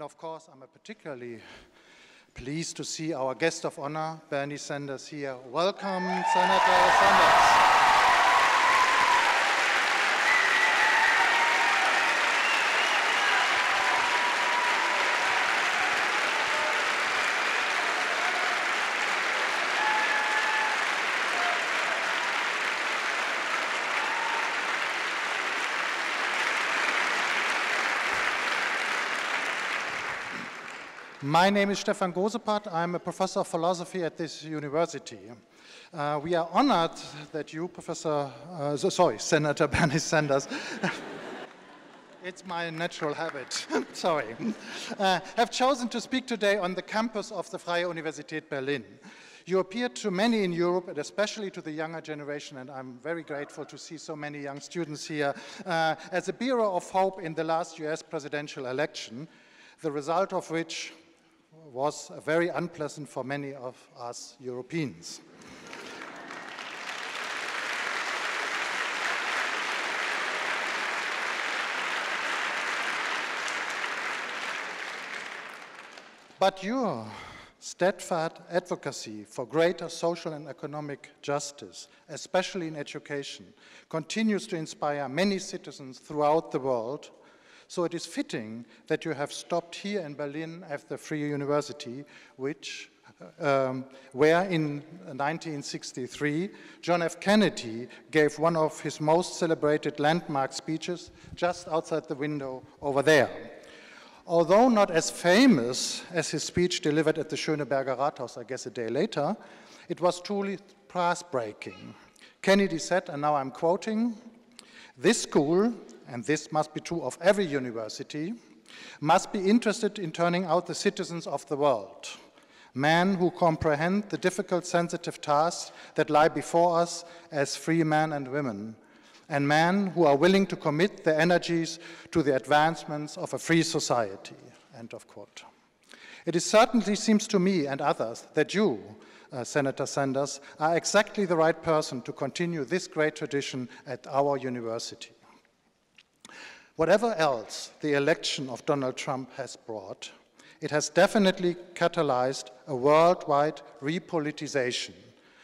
And of course, I'm particularly pleased to see our guest of honor, Bernie Sanders, here. Welcome, Senator Sanders. My name is Stefan Gosepat. I'm a professor of philosophy at this university. We are honored that you, Senator Bernie Sanders, it's my natural habit, sorry, have chosen to speak today on the campus of the Freie Universität Berlin. You appear to many in Europe, and especially to the younger generation, and I'm very grateful to see so many young students here, as a bearer of hope in the last US presidential election, the result of which was very unpleasant for many of us Europeans. But your steadfast advocacy for greater social and economic justice, especially in education, continues to inspire many citizens throughout the world. So it is fitting that you have stopped here in Berlin at the Freie University, where in 1963, John F. Kennedy gave one of his most celebrated landmark speeches just outside the window over there. Although not as famous as his speech delivered at the Schöneberger Rathaus, I guess a day later, it was truly path-breaking. Kennedy said, and now I'm quoting, "This school, and this must be true of every university, must be interested in turning out the citizens of the world, men who comprehend the difficult, sensitive tasks that lie before us as free men and women, and men who are willing to commit their energies to the advancements of a free society." End of quote. It certainly seems to me and others that you, Senator Sanders, are exactly the right person to continue this great tradition at our university. Whatever else the election of Donald Trump has brought, it has definitely catalyzed a worldwide repoliticization,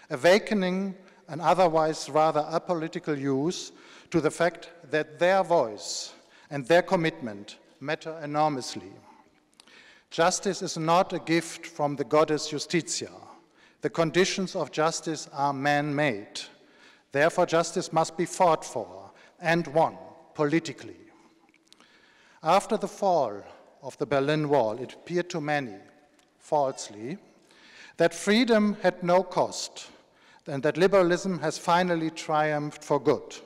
awakening an otherwise rather apolitical youth to the fact that their voice and their commitment matter enormously. Justice is not a gift from the goddess Justitia. The conditions of justice are man-made. Therefore, justice must be fought for and won politically. After the fall of the Berlin Wall, it appeared to many, falsely, that freedom had no cost and that liberalism has finally triumphed for good.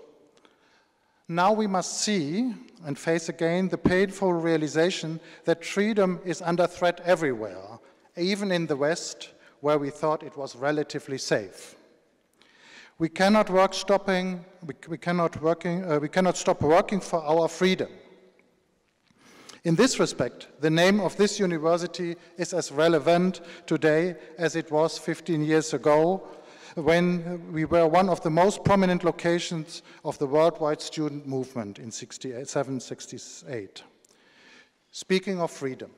Now we must see and face again the painful realization that freedom is under threat everywhere, even in the West, where we thought it was relatively safe. We cannot stop working for our freedom. In this respect, the name of this university is as relevant today as it was 15 years ago, when we were one of the most prominent locations of the worldwide student movement in 67-68. Speaking of freedom,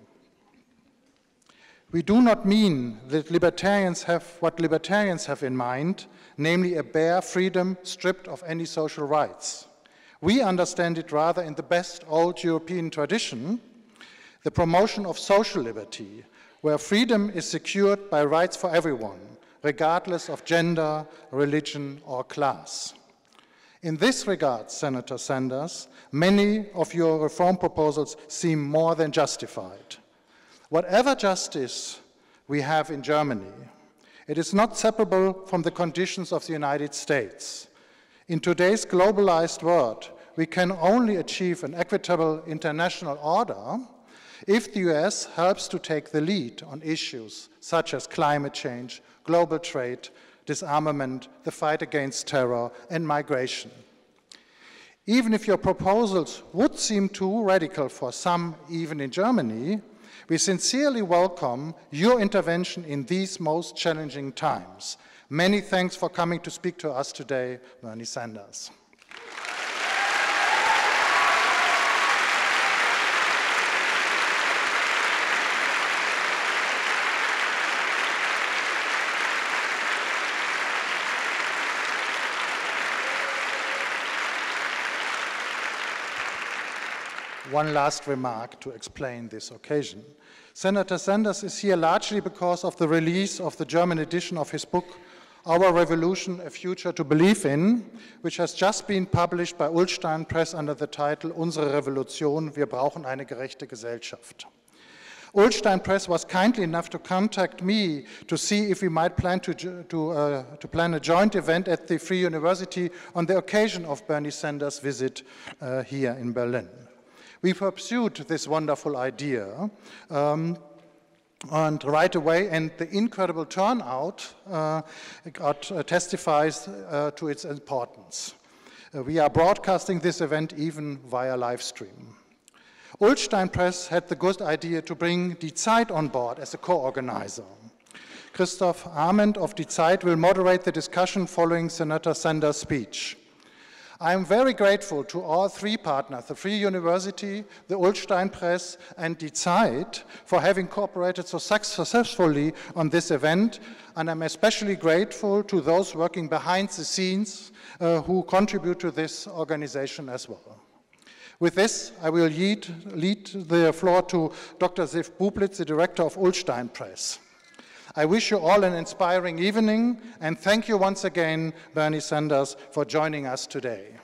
we do not mean that libertarians have what libertarians have in mind, namely a bare freedom stripped of any social rights. We understand it rather in the best old European tradition, the promotion of social liberty, where freedom is secured by rights for everyone, regardless of gender, religion, or class. In this regard, Senator Sanders, many of your reform proposals seem more than justified. Whatever justice we have in Germany, it is not separable from the conditions of the United States. In today's globalized world, we can only achieve an equitable international order if the US helps to take the lead on issues such as climate change, global trade, disarmament, the fight against terror, and migration. Even if your proposals would seem too radical for some, even in Germany, we sincerely welcome your intervention in these most challenging times. Many thanks for coming to speak to us today, Bernie Sanders. one last remark to explain this occasion. Senator Sanders is here largely because of the release of the German edition of his book, Our Revolution, A Future to Believe in, which has just been published by Ullstein Press under the title Unsere Revolution, wir brauchen eine gerechte Gesellschaft. Ullstein Press was kindly enough to contact me to see if we might plan to plan a joint event at the Free University on the occasion of Bernie Sanders' visit here in Berlin. We pursued this wonderful idea and right away, and the incredible turnout testifies to its importance. We are broadcasting this event even via live stream. Ullstein Press had the good idea to bring Die ZEIT on board as a co-organizer. Christoph Arment of Die ZEIT will moderate the discussion following Senator Sanders' speech. I am very grateful to all three partners, the Free University, the Ullstein Press, and Die ZEIT, for having cooperated so successfully on this event, and I'm especially grateful to those working behind the scenes who contribute to this organization as well. With this, I will lead the floor to Dr. Sif Bublitz, the director of Ullstein Press. I wish you all an inspiring evening, and thank you once again, Bernie Sanders, for joining us today.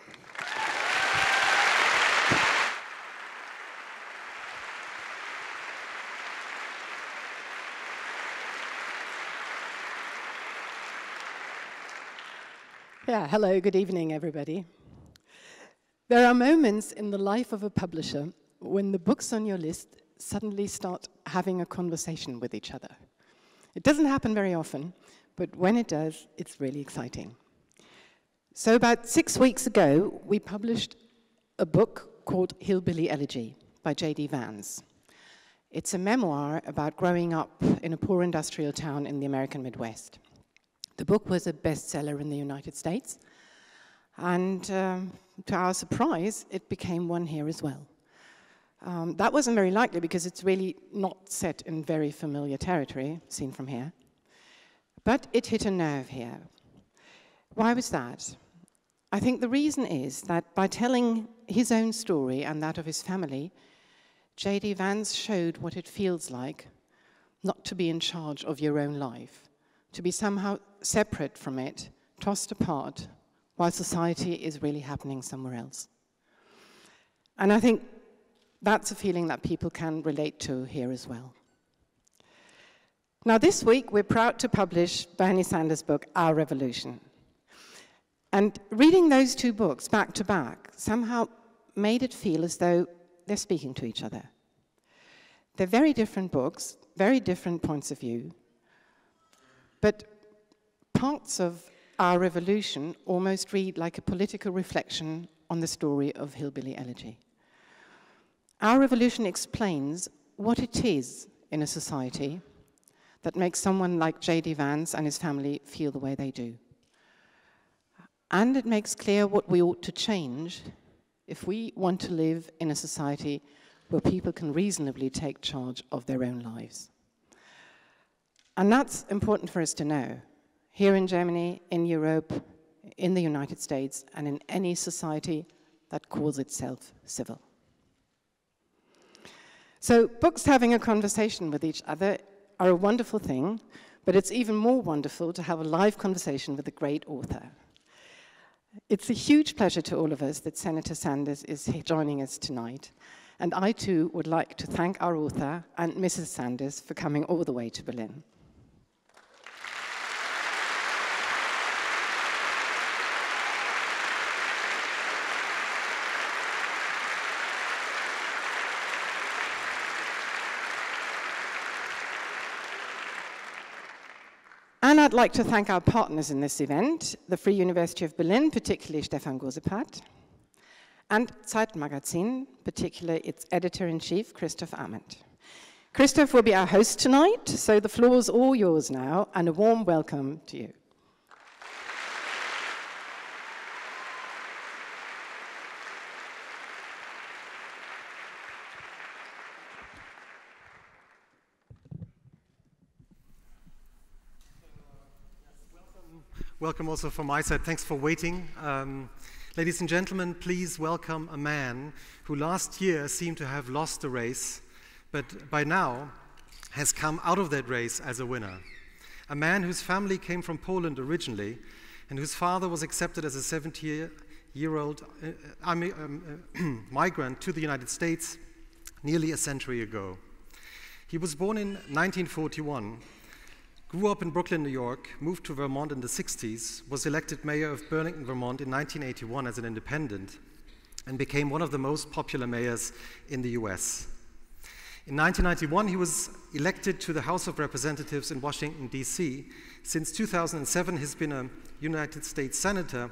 Yeah, hello, good evening, everybody. There are moments in the life of a publisher when the books on your list suddenly start having a conversation with each other. It doesn't happen very often, but when it does, it's really exciting. So about 6 weeks ago, we published a book called Hillbilly Elegy by J.D. Vance. It's a memoir about growing up in a poor industrial town in the American Midwest. The book was a bestseller in the United States, and to our surprise, it became one here as well. That wasn't very likely because it's really not set in very familiar territory, seen from here. But it hit a nerve here. Why was that? I think the reason is that by telling his own story and that of his family, J.D. Vance showed what it feels like not to be in charge of your own life, to be somehow separate from it, tossed apart, while society is really happening somewhere else. And I think that's a feeling that people can relate to here as well. Now this week, we're proud to publish Bernie Sanders' book, Our Revolution. And reading those two books back to back somehow made it feel as though they're speaking to each other. They're very different books, very different points of view, but parts of Our Revolution almost read like a political reflection on the story of Hillbilly Elegy. Our Revolution explains what it is in a society that makes someone like J.D. Vance and his family feel the way they do. And it makes clear what we ought to change if we want to live in a society where people can reasonably take charge of their own lives. And that's important for us to know. Here in Germany, in Europe, in the United States, and in any society that calls itself civil. So books having a conversation with each other are a wonderful thing, but it's even more wonderful to have a live conversation with a great author. It's a huge pleasure to all of us that Senator Sanders is joining us tonight, and I too would like to thank our author and Mrs. Sanders for coming all the way to Berlin. And I'd like to thank our partners in this event, the Free University of Berlin, particularly Stefan Gosepat, and ZEIT-Magazins, particularly its editor-in-chief, Christoph Arment. Christoph will be our host tonight, so the floor's all yours now, and a warm welcome to you. Welcome also from my side. Thanks for waiting. Ladies and gentlemen, please welcome a man who last year seemed to have lost the race, but by now has come out of that race as a winner. A man whose family came from Poland originally, and whose father was accepted as a 70-year-old migrant to the United States nearly a century ago. He was born in 1941, grew up in Brooklyn, New York, moved to Vermont in the 60s, was elected mayor of Burlington, Vermont in 1981 as an independent, and became one of the most popular mayors in the US. In 1991, he was elected to the House of Representatives in Washington, D.C. Since 2007, he's been a United States Senator,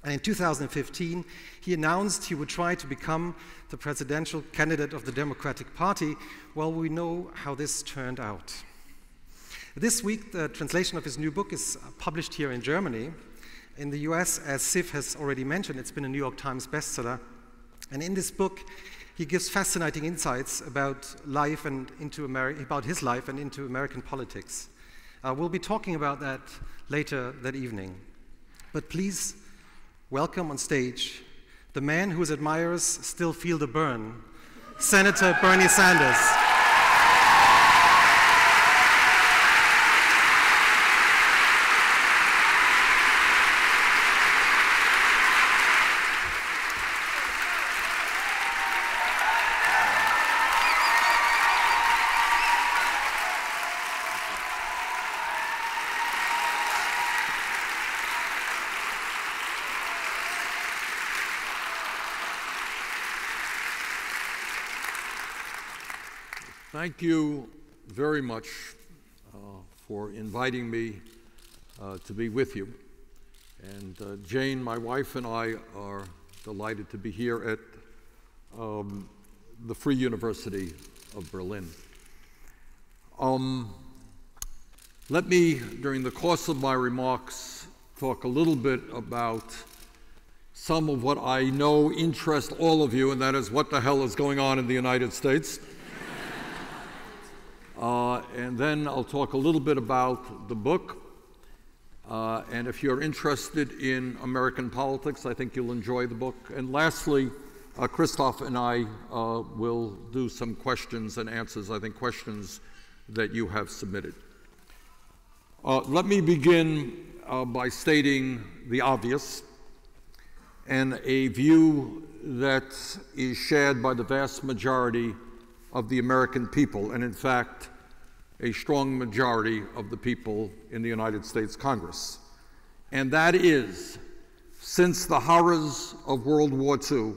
and in 2015, he announced he would try to become the presidential candidate of the Democratic Party. Well, we know how this turned out. This week, the translation of his new book is published here in Germany. In the US, as Sif has already mentioned, it's been a New York Times bestseller. And in this book, he gives fascinating insights about life and about his life and into American politics. We'll be talking about that later that evening. But please welcome on stage the man whose admirers still feel the burn, Senator Bernie Sanders. Thank you very much for inviting me to be with you. And Jane, my wife, and I are delighted to be here at the Free University of Berlin. Let me, during the course of my remarks, talk a little bit about some of what I know interests all of you, and that is what the hell is going on in the United States. And then I'll talk a little bit about the book. And if you're interested in American politics, I think you'll enjoy the book. And lastly, Christoph and I will do some questions and answers, I think questions that you have submitted. Let me begin by stating the obvious, and a view that is shared by the vast majority of the American people, and in fact, a strong majority of the people in the United States Congress. And that is, since the horrors of World War II,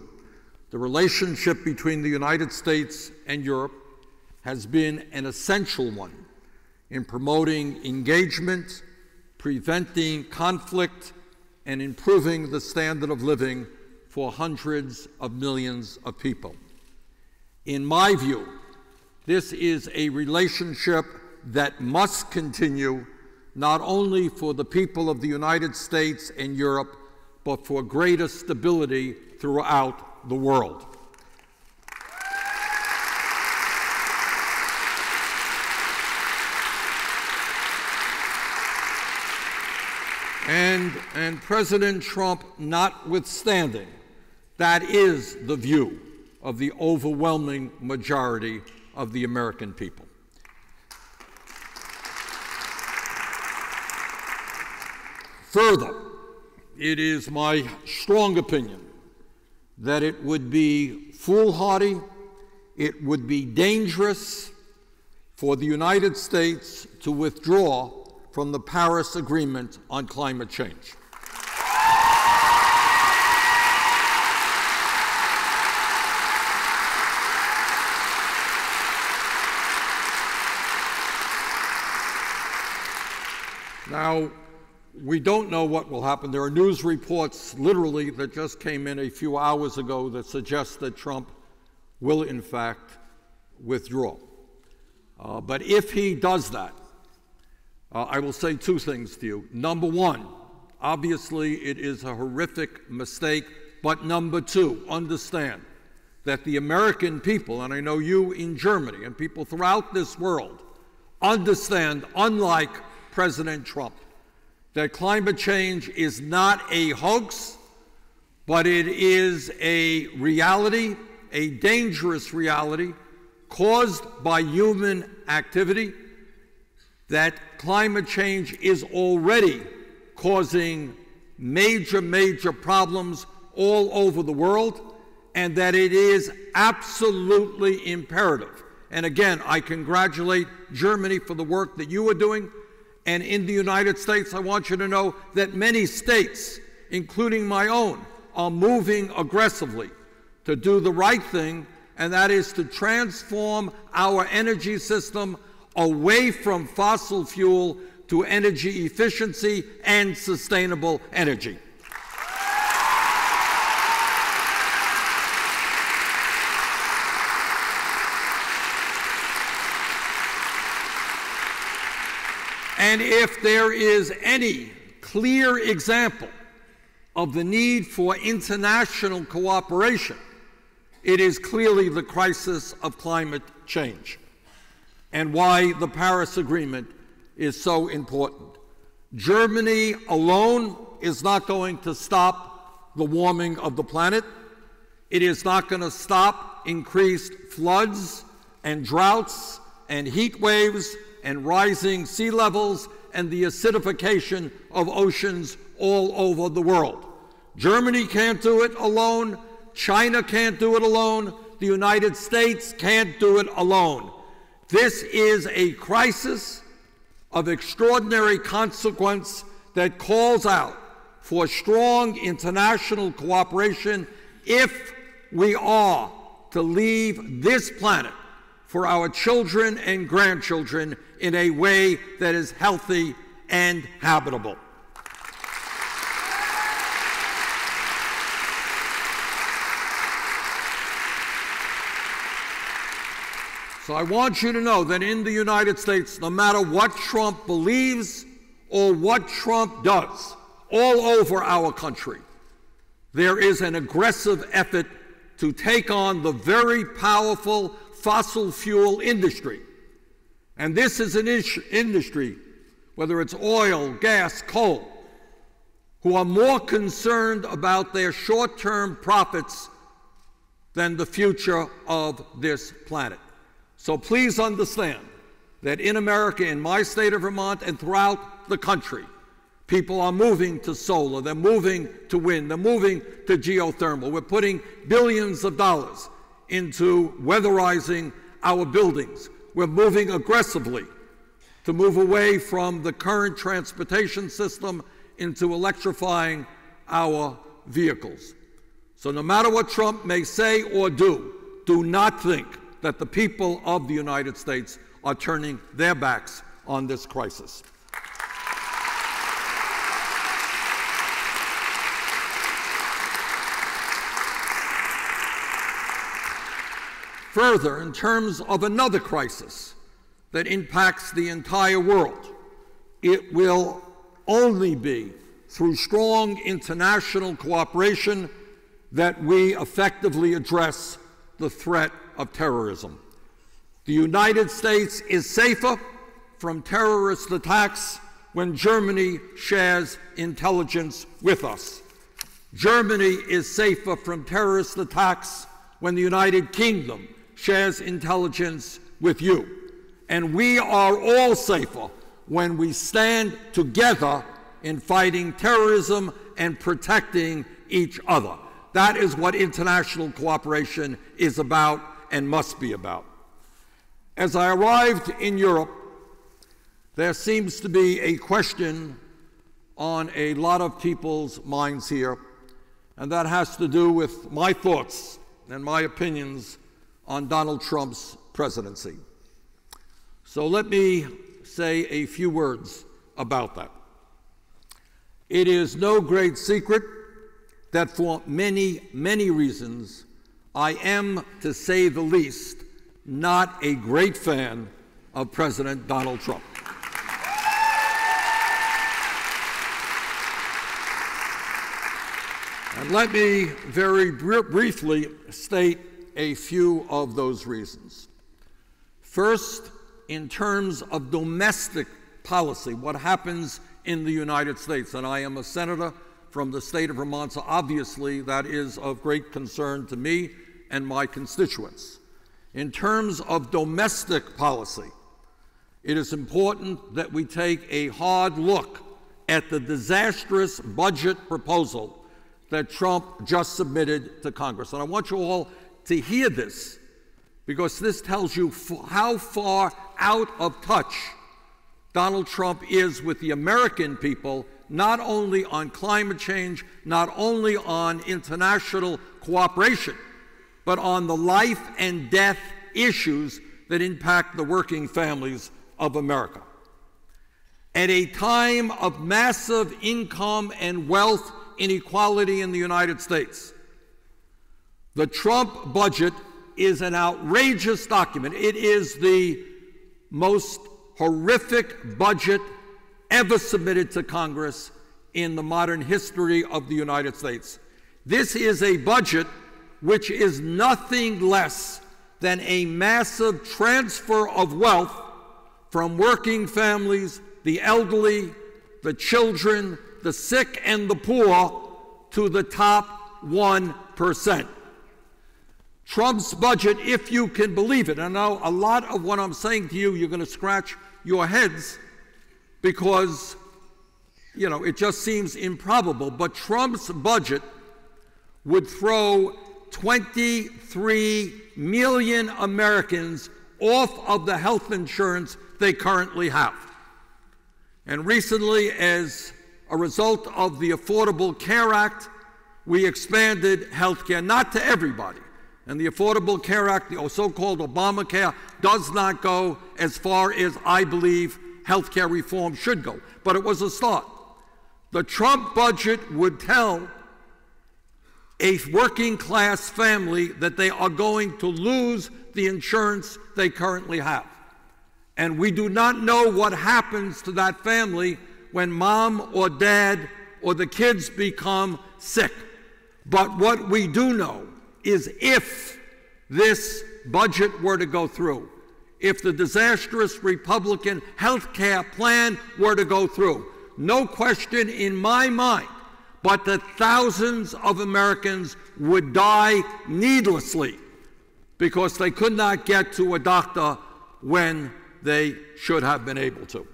the relationship between the United States and Europe has been an essential one in promoting engagement, preventing conflict, and improving the standard of living for hundreds of millions of people. In my view, this is a relationship that must continue, not only for the people of the United States and Europe, but for greater stability throughout the world. And President Trump notwithstanding, that is the view of the overwhelming majority of the American people. Further, it is my strong opinion that it would be foolhardy, it would be dangerous for the United States to withdraw from the Paris Agreement on climate change. Now, we don't know what will happen. There are news reports, literally, that just came in a few hours ago that suggest that Trump will, in fact, withdraw. But if he does that, I will say two things to you. Number one, obviously it is a horrific mistake, but number two, understand that the American people, and I know you in Germany and people throughout this world, understand, unlike President Trump, that climate change is not a hoax, but it is a reality, a dangerous reality, caused by human activity, that climate change is already causing major problems all over the world, and that it is absolutely imperative. And again, I congratulate Germany for the work that you are doing. And in the United States, I want you to know that many states, including my own, are moving aggressively to do the right thing, and that is to transform our energy system away from fossil fuel to energy efficiency and sustainable energy. And if there is any clear example of the need for international cooperation, it is clearly the crisis of climate change, and why the Paris Agreement is so important. Germany alone is not going to stop the warming of the planet. It is not going to stop increased floods and droughts and heat waves and rising sea levels and the acidification of oceans all over the world. Germany can't do it alone. China can't do it alone. The United States can't do it alone. This is a crisis of extraordinary consequence that calls out for strong international cooperation if we are to leave this planet for our children and grandchildren in a way that is healthy and habitable. So I want you to know that in the United States, no matter what Trump believes or what Trump does, all over our country, there is an aggressive effort to take on the very powerful fossil fuel industry. And this is an industry, whether it's oil, gas, coal, who are more concerned about their short-term profits than the future of this planet. So please understand that in America, in my state of Vermont, and throughout the country, people are moving to solar, they're moving to wind, they're moving to geothermal. We're putting billions of dollars into weatherizing our buildings. We're moving aggressively to move away from the current transportation system into electrifying our vehicles. So no matter what Trump may say or do not think that the people of the United States are turning their backs on this crisis. Further, in terms of another crisis that impacts the entire world, it will only be through strong international cooperation that we effectively address the threat of terrorism. The United States is safer from terrorist attacks when Germany shares intelligence with us. Germany is safer from terrorist attacks when the United Kingdom shares intelligence with you. And we are all safer when we stand together in fighting terrorism and protecting each other. That is what international cooperation is about and must be about. As I arrived in Europe, there seems to be a question on a lot of people's minds here, and that has to do with my thoughts and my opinions on Donald Trump's presidency. So let me say a few words about that. It is no great secret that for many reasons, I am, to say the least, not a great fan of President Donald Trump. And let me very briefly state a few of those reasons. First, in terms of domestic policy, what happens in the United States, and I am a senator from the state of Vermont, so obviously that is of great concern to me and my constituents. In terms of domestic policy, it is important that we take a hard look at the disastrous budget proposal that Trump just submitted to Congress. And I want you all to hear this, because this tells you how far out of touch Donald Trump is with the American people, not only on climate change, not only on international cooperation, but on the life and death issues that impact the working families of America. At a time of massive income and wealth inequality in the United States, the Trump budget is an outrageous document. It is the most horrific budget ever submitted to Congress in the modern history of the United States. This is a budget which is nothing less than a massive transfer of wealth from working families, the elderly, the children, the sick, and the poor to the top 1%. Trump's budget, if you can believe it, I know a lot of what I'm saying to you, you're going to scratch your heads because, you know, it just seems improbable, but Trump's budget would throw 23 million Americans off of the health insurance they currently have. And recently, as a result of the Affordable Care Act, we expanded health care, not to everybody. And the Affordable Care Act, the so-called Obamacare, does not go as far as I believe health care reform should go. But it was a start. The Trump budget would tell a working class family that they are going to lose the insurance they currently have. And we do not know what happens to that family when mom or dad or the kids become sick. But what we do know is if this budget were to go through, if the disastrous Republican health care plan were to go through, no question in my mind but that thousands of Americans would die needlessly because they could not get to a doctor when they should have been able to.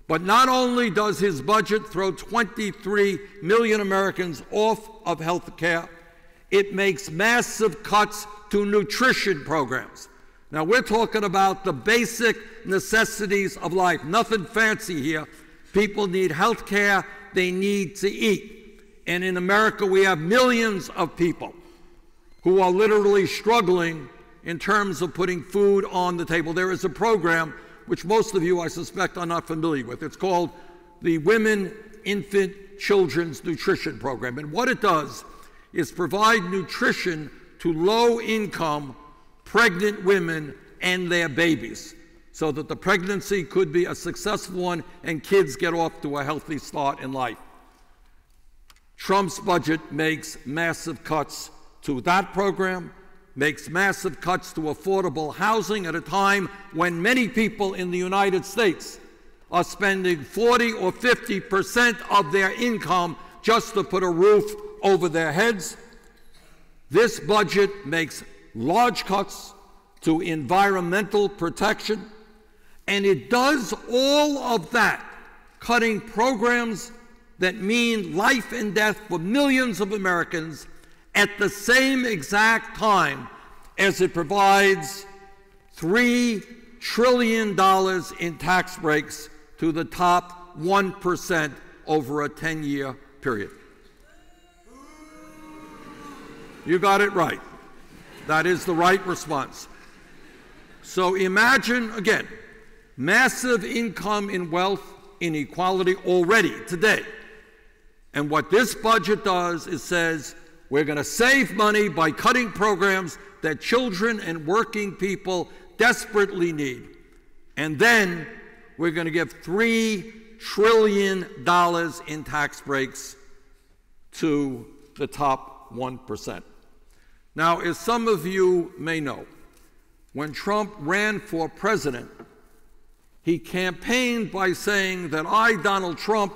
But not only does his budget throw 23 million Americans off of health care, it makes massive cuts to nutrition programs. Now, we're talking about the basic necessities of life, nothing fancy here. People need health care, they need to eat. And in America, we have millions of people who are literally struggling in terms of putting food on the table. There is a program which most of you, I suspect, are not familiar with. It's called the Women, Infant, Children's Nutrition Program. And what it does is provide nutrition to low-income pregnant women and their babies so that the pregnancy could be a successful one and kids get off to a healthy start in life. Trump's budget makes massive cuts to that program, makes massive cuts to affordable housing at a time when many people in the United States are spending 40 or 50% of their income just to put a roof over their heads. This budget makes large cuts to environmental protection, and it does all of that, cutting programs that mean life and death for millions of Americans at the same exact time as it provides $3 trillion in tax breaks to the top 1% over a 10-year period. You got it right. That is the right response. So imagine, again, massive income and wealth inequality already today. And what this budget does is says, we're going to save money by cutting programs that children and working people desperately need. And then we're going to give $3 trillion in tax breaks to the top 1%. Now, as some of you may know, when Trump ran for president, he campaigned by saying that I, Donald Trump,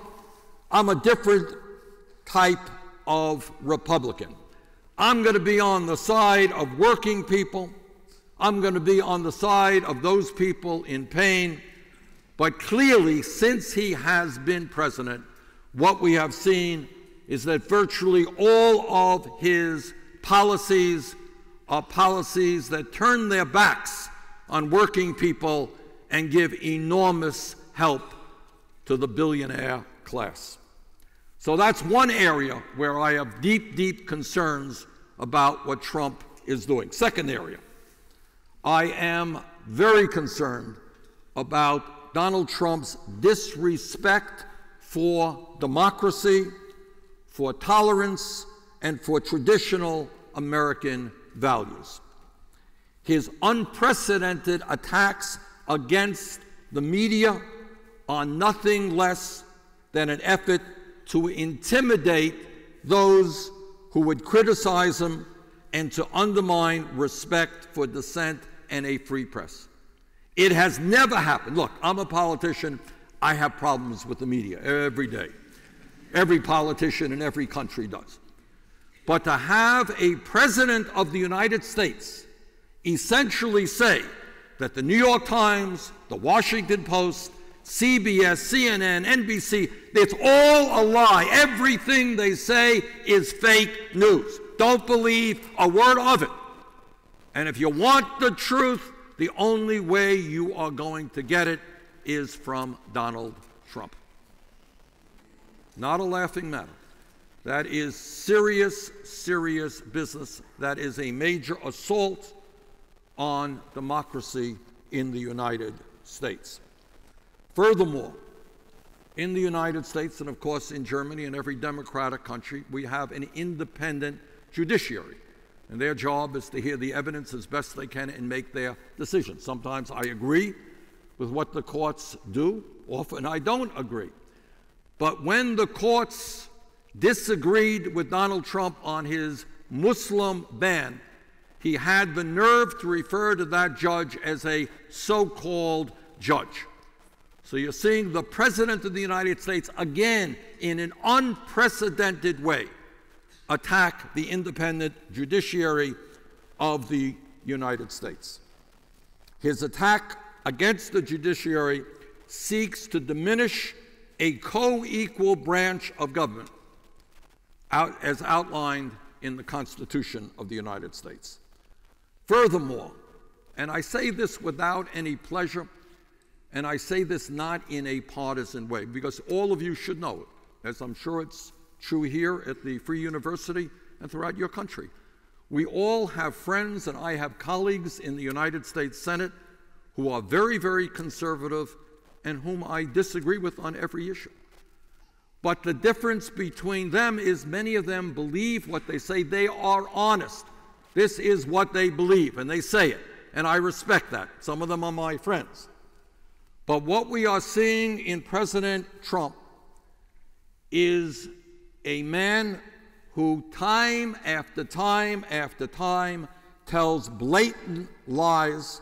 I'm a different type of Republican. I'm going to be on the side of working people. I'm going to be on the side of those people in pain. But clearly, since he has been president, what we have seen is that virtually all of his policies are policies that turn their backs on working people and give enormous help to the billionaire class. So that's one area where I have deep, deep concerns about what Trump is doing. Second area, I am very concerned about Donald Trump's disrespect for democracy, for tolerance, and for traditional American values. His unprecedented attacks against the media are nothing less than an effort to intimidate those who would criticize him and to undermine respect for dissent and a free press. It has never happened. Look, I'm a politician. I have problems with the media every day. Every politician in every country does. But to have a president of the United States essentially say that the New York Times, the Washington Post, CBS, CNN, NBC, it's all a lie. Everything they say is fake news. Don't believe a word of it. And if you want the truth, the only way you are going to get it is from Donald Trump. Not a laughing matter. That is serious, serious business. That is a major assault on democracy in the United States. Furthermore, in the United States, and of course in Germany and every democratic country, we have an independent judiciary. And their job is to hear the evidence as best they can and make their decisions. Sometimes I agree with what the courts do. Often I don't agree. But when the courts disagreed with Donald Trump on his Muslim ban, he had the nerve to refer to that judge as a so-called judge. So you're seeing the President of the United States, again, in an unprecedented way, attack the independent judiciary of the United States. His attack against the judiciary seeks to diminish a co-equal branch of government, as outlined in the Constitution of the United States. Furthermore, and I say this without any pleasure, and I say this not in a partisan way, because all of you should know it, as I'm sure it's true here at the Free University and throughout your country. We all have friends, and I have colleagues in the United States Senate who are very, very conservative and whom I disagree with on every issue. But the difference between them is many of them believe what they say. They are honest. This is what they believe, and they say it, and I respect that. Some of them are my friends. But what we are seeing in President Trump is a man who time after time after time tells blatant lies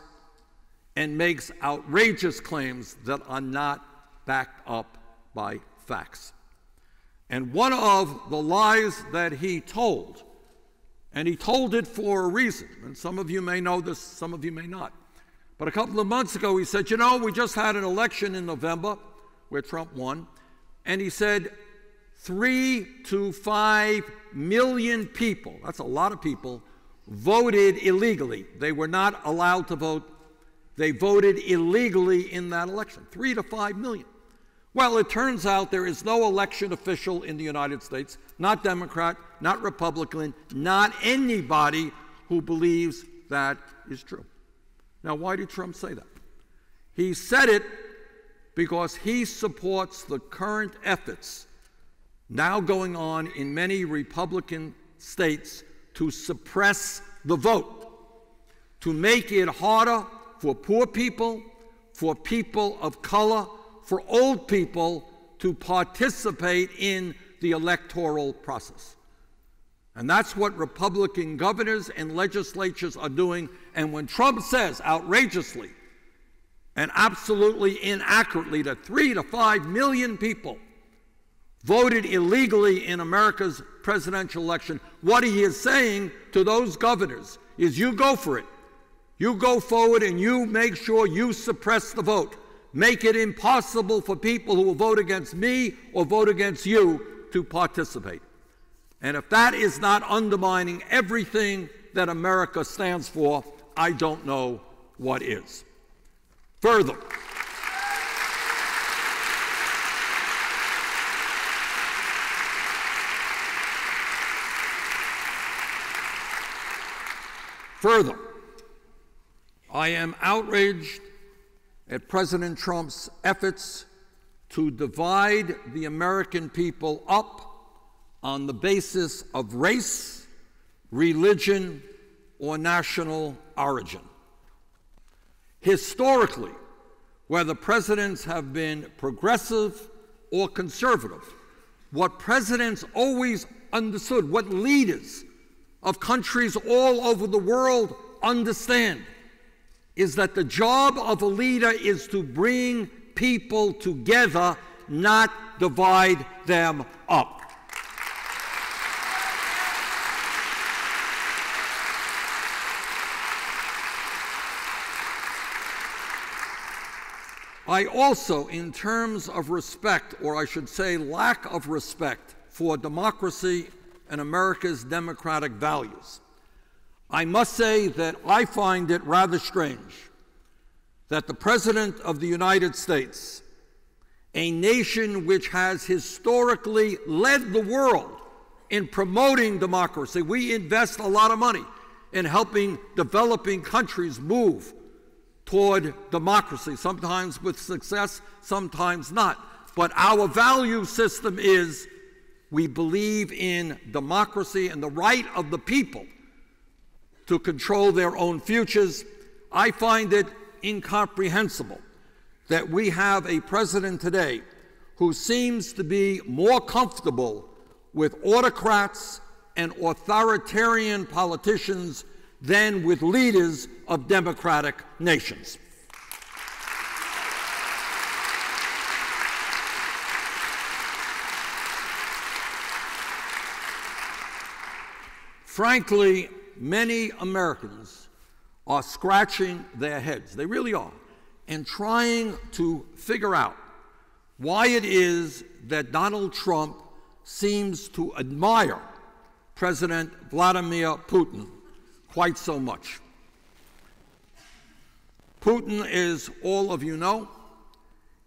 and makes outrageous claims that are not backed up by facts. And one of the lies that he told, and he told it for a reason, and some of you may know this, some of you may not, but a couple of months ago he said, you know, we just had an election in November where Trump won, and he said 3 to 5 million people, that's a lot of people, voted illegally. They were not allowed to vote. They voted illegally in that election, 3 to 5 million. Well, it turns out there is no election official in the United States, not Democrat, not Republican, not anybody who believes that is true. Now, why did Trump say that? He said it because he supports the current efforts now going on in many Republican states to suppress the vote, to make it harder for poor people, for people of color, for old people to participate in the electoral process. And that's what Republican governors and legislatures are doing. And when Trump says outrageously and absolutely inaccurately that 3 to 5 million people voted illegally in America's presidential election, what he is saying to those governors is, you go for it. You go forward and you make sure you suppress the vote. Make it impossible for people who will vote against me or vote against you to participate. And if that is not undermining everything that America stands for, I don't know what is. Further, I am outraged at President Trump's efforts to divide the American people up on the basis of race, religion, or national origin. Historically, whether presidents have been progressive or conservative, what presidents always understood, what leaders of countries all over the world understand, is that the job of a leader is to bring people together, not divide them up. I also, in terms of respect, or I should say lack of respect for democracy and America's democratic values, I must say that I find it rather strange that the President of the United States, a nation which has historically led the world in promoting democracy, we invest a lot of money in helping developing countries move toward democracy, sometimes with success, sometimes not. But our value system is we believe in democracy and the right of the people to control their own futures. I find it incomprehensible that we have a president today who seems to be more comfortable with autocrats and authoritarian politicians than with leaders of democratic nations. Frankly, many Americans are scratching their heads, they really are, and trying to figure out why it is that Donald Trump seems to admire President Vladimir Putin quite so much. Putin, as all of you know,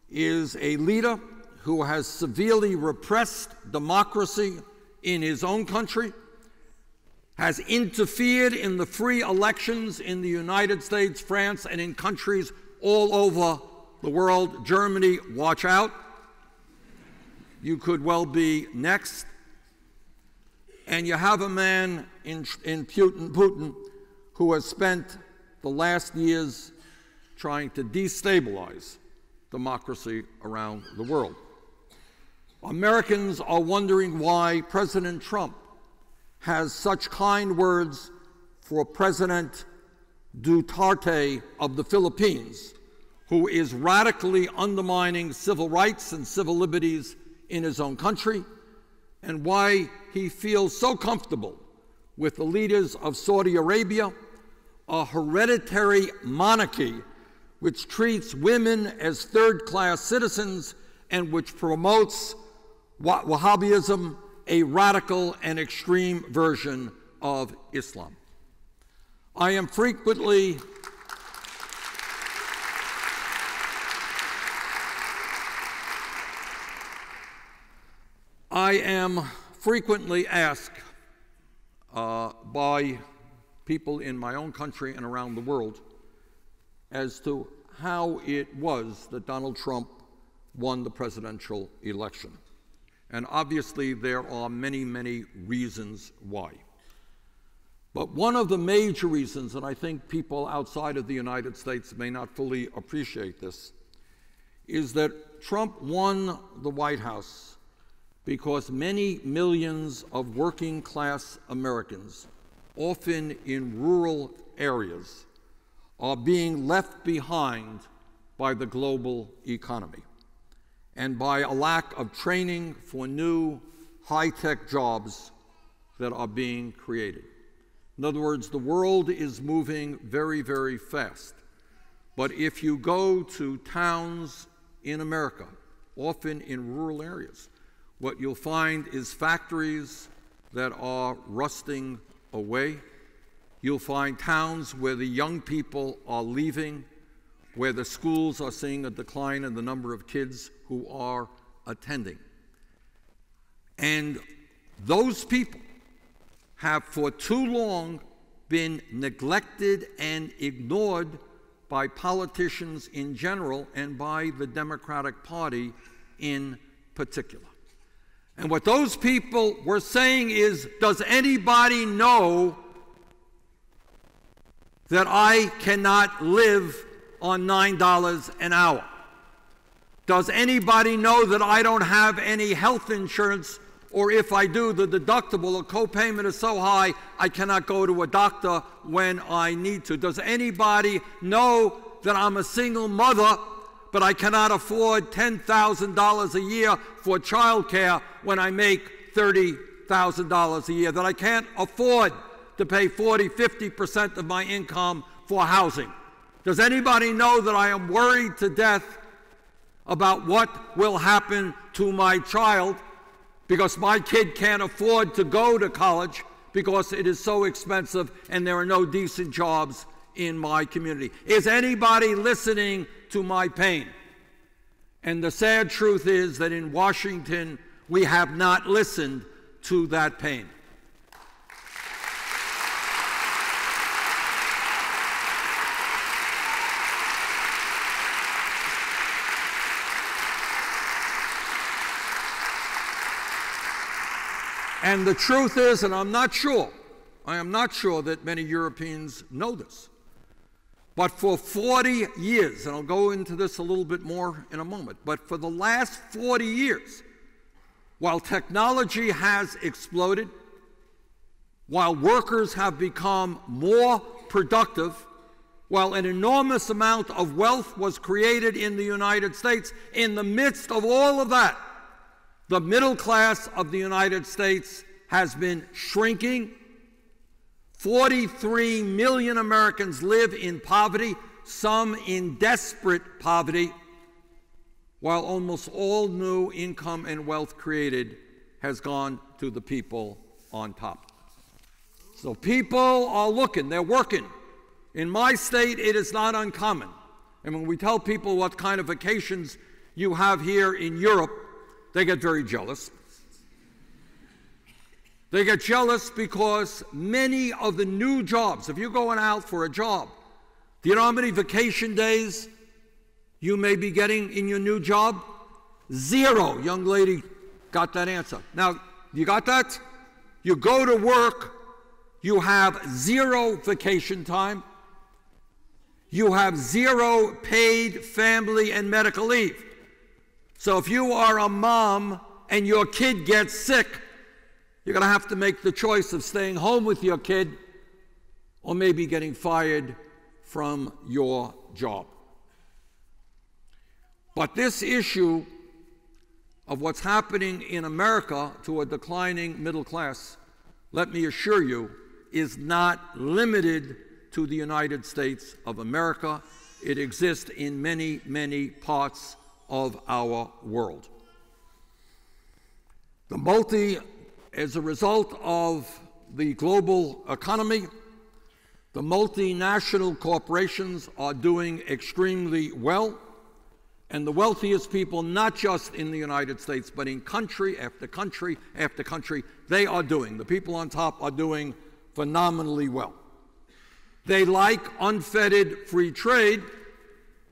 is a leader who has severely repressed democracy in his own country, has interfered in the free elections in the United States, France, and in countries all over the world. Germany, watch out. You could well be next. And you have a man in Putin who has spent the last years trying to destabilize democracy around the world. Americans are wondering why President Trump has such kind words for President Duterte of the Philippines, who is radically undermining civil rights and civil liberties in his own country, and why he feels so comfortable with the leaders of Saudi Arabia, a hereditary monarchy which treats women as third-class citizens and which promotes Wahhabism, a radical and extreme version of Islam. I am frequently asked by people in my own country and around the world as to how it was that Donald Trump won the presidential election. And obviously there are many, many reasons why. But one of the major reasons, and I think people outside of the United States may not fully appreciate this, is that Trump won the White House because many millions of working class Americans, often in rural areas, are being left behind by the global economy. and by a lack of training for new high-tech jobs that are being created. In other words, the world is moving very, very fast. But if you go to towns in America, often in rural areas, what you'll find is factories that are rusting away. You'll find towns where the young people are leaving, where the schools are seeing a decline in the number of kids who are attending. And those people have for too long been neglected and ignored by politicians in general and by the Democratic Party in particular. And what those people were saying is, does anybody know that I cannot live on $9 an hour? Does anybody know that I don't have any health insurance, or if I do, the deductible or copayment is so high I cannot go to a doctor when I need to? Does anybody know that I'm a single mother, but I cannot afford $10,000 a year for childcare when I make $30,000 a year? That I can't afford to pay 40, 50% of my income for housing? Does anybody know that I am worried to death about what will happen to my child because my kid can't afford to go to college because it is so expensive and there are no decent jobs in my community? Is anybody listening to my pain? And the sad truth is that in Washington, we have not listened to that pain. And the truth is, and I am not sure that many Europeans know this, but for 40 years, and I'll go into this a little bit more in a moment, but for the last 40 years, while technology has exploded, while workers have become more productive, while an enormous amount of wealth was created in the United States, in the midst of all of that, the middle class of the United States has been shrinking. 43 million Americans live in poverty, some in desperate poverty, while almost all new income and wealth created has gone to the people on top. So people are looking, they're working. In my state, it is not uncommon. And when we tell people what kind of vacations you have here in Europe, they get very jealous. They get jealous because many of the new jobs, if you're going out for a job, do you know how many vacation days you may be getting in your new job? 0. Young lady got that answer. Now, you got that? You go to work, you have 0 vacation time. You have 0 paid family and medical leave. So if you are a mom and your kid gets sick, you're going to have to make the choice of staying home with your kid or maybe getting fired from your job. But this issue of what's happening in America to a declining middle class, let me assure you, is not limited to the United States of America. It exists in many, many parts of our world. As a result of the global economy, the multinational corporations are doing extremely well, and the wealthiest people, not just in the United States, but in country after country after country, the people on top are doing phenomenally well. They like unfettered free trade,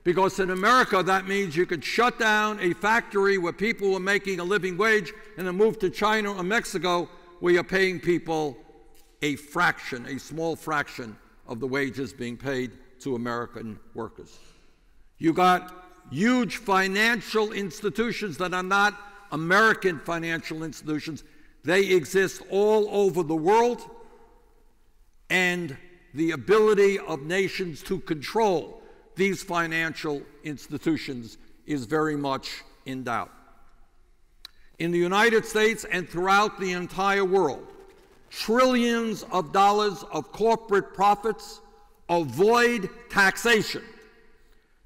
because in America, that means you could shut down a factory where people were making a living wage and then move to China or Mexico where you're paying people a small fraction of the wages being paid to American workers. You got huge financial institutions that are not American financial institutions. They exist all over the world, and the ability of nations to control these financial institutions is very much in doubt. In the United States and throughout the entire world, trillions of dollars of corporate profits avoid taxation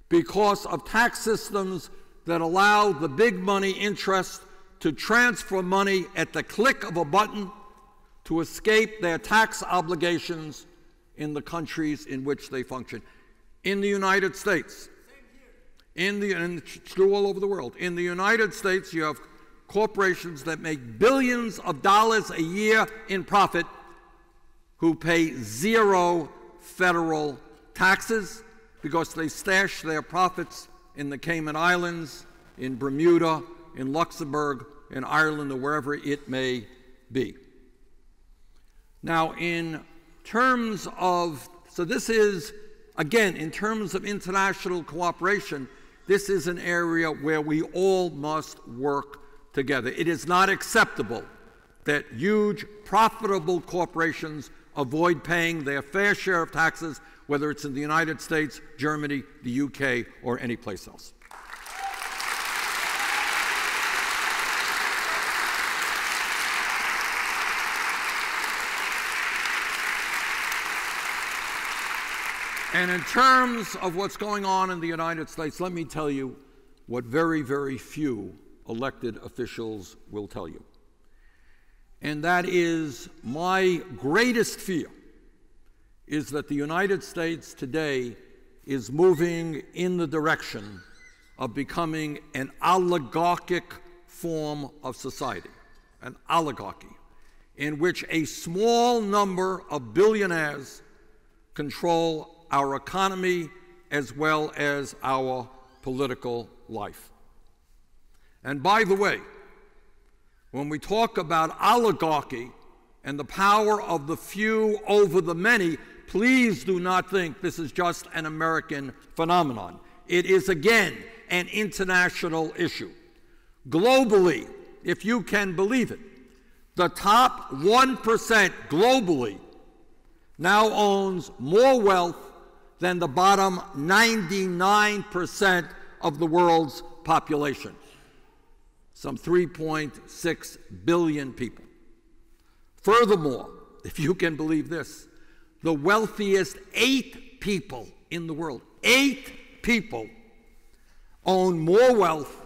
because of tax systems that allow the big money interests to transfer money at the click of a button to escape their tax obligations in the countries in which they function. In the United States, and it's true all over the world, in the United States you have corporations that make billions of dollars a year in profit who pay zero federal taxes because they stash their profits in the Cayman Islands, in Bermuda, in Luxembourg, in Ireland, or wherever it may be. Now, in terms of, so this is, again, in terms of international cooperation, this is an area where we all must work together. It is not acceptable that huge, profitable corporations avoid paying their fair share of taxes, whether it's in the United States, Germany, the UK, or any place else. And in terms of what's going on in the United States, let me tell you what very, very few elected officials will tell you. And that is, my greatest fear is that the United States today is moving in the direction of becoming an oligarchic form of society, an oligarchy, in which a small number of billionaires control our economy as well as our political life. And by the way, when we talk about oligarchy and the power of the few over the many, please do not think this is just an American phenomenon. It is, again, an international issue. Globally, if you can believe it, the top 1% globally now owns more wealth than the bottom 99% of the world's population, some 3.6 billion people. Furthermore, if you can believe this, the wealthiest 8 people in the world, 8 people, own more wealth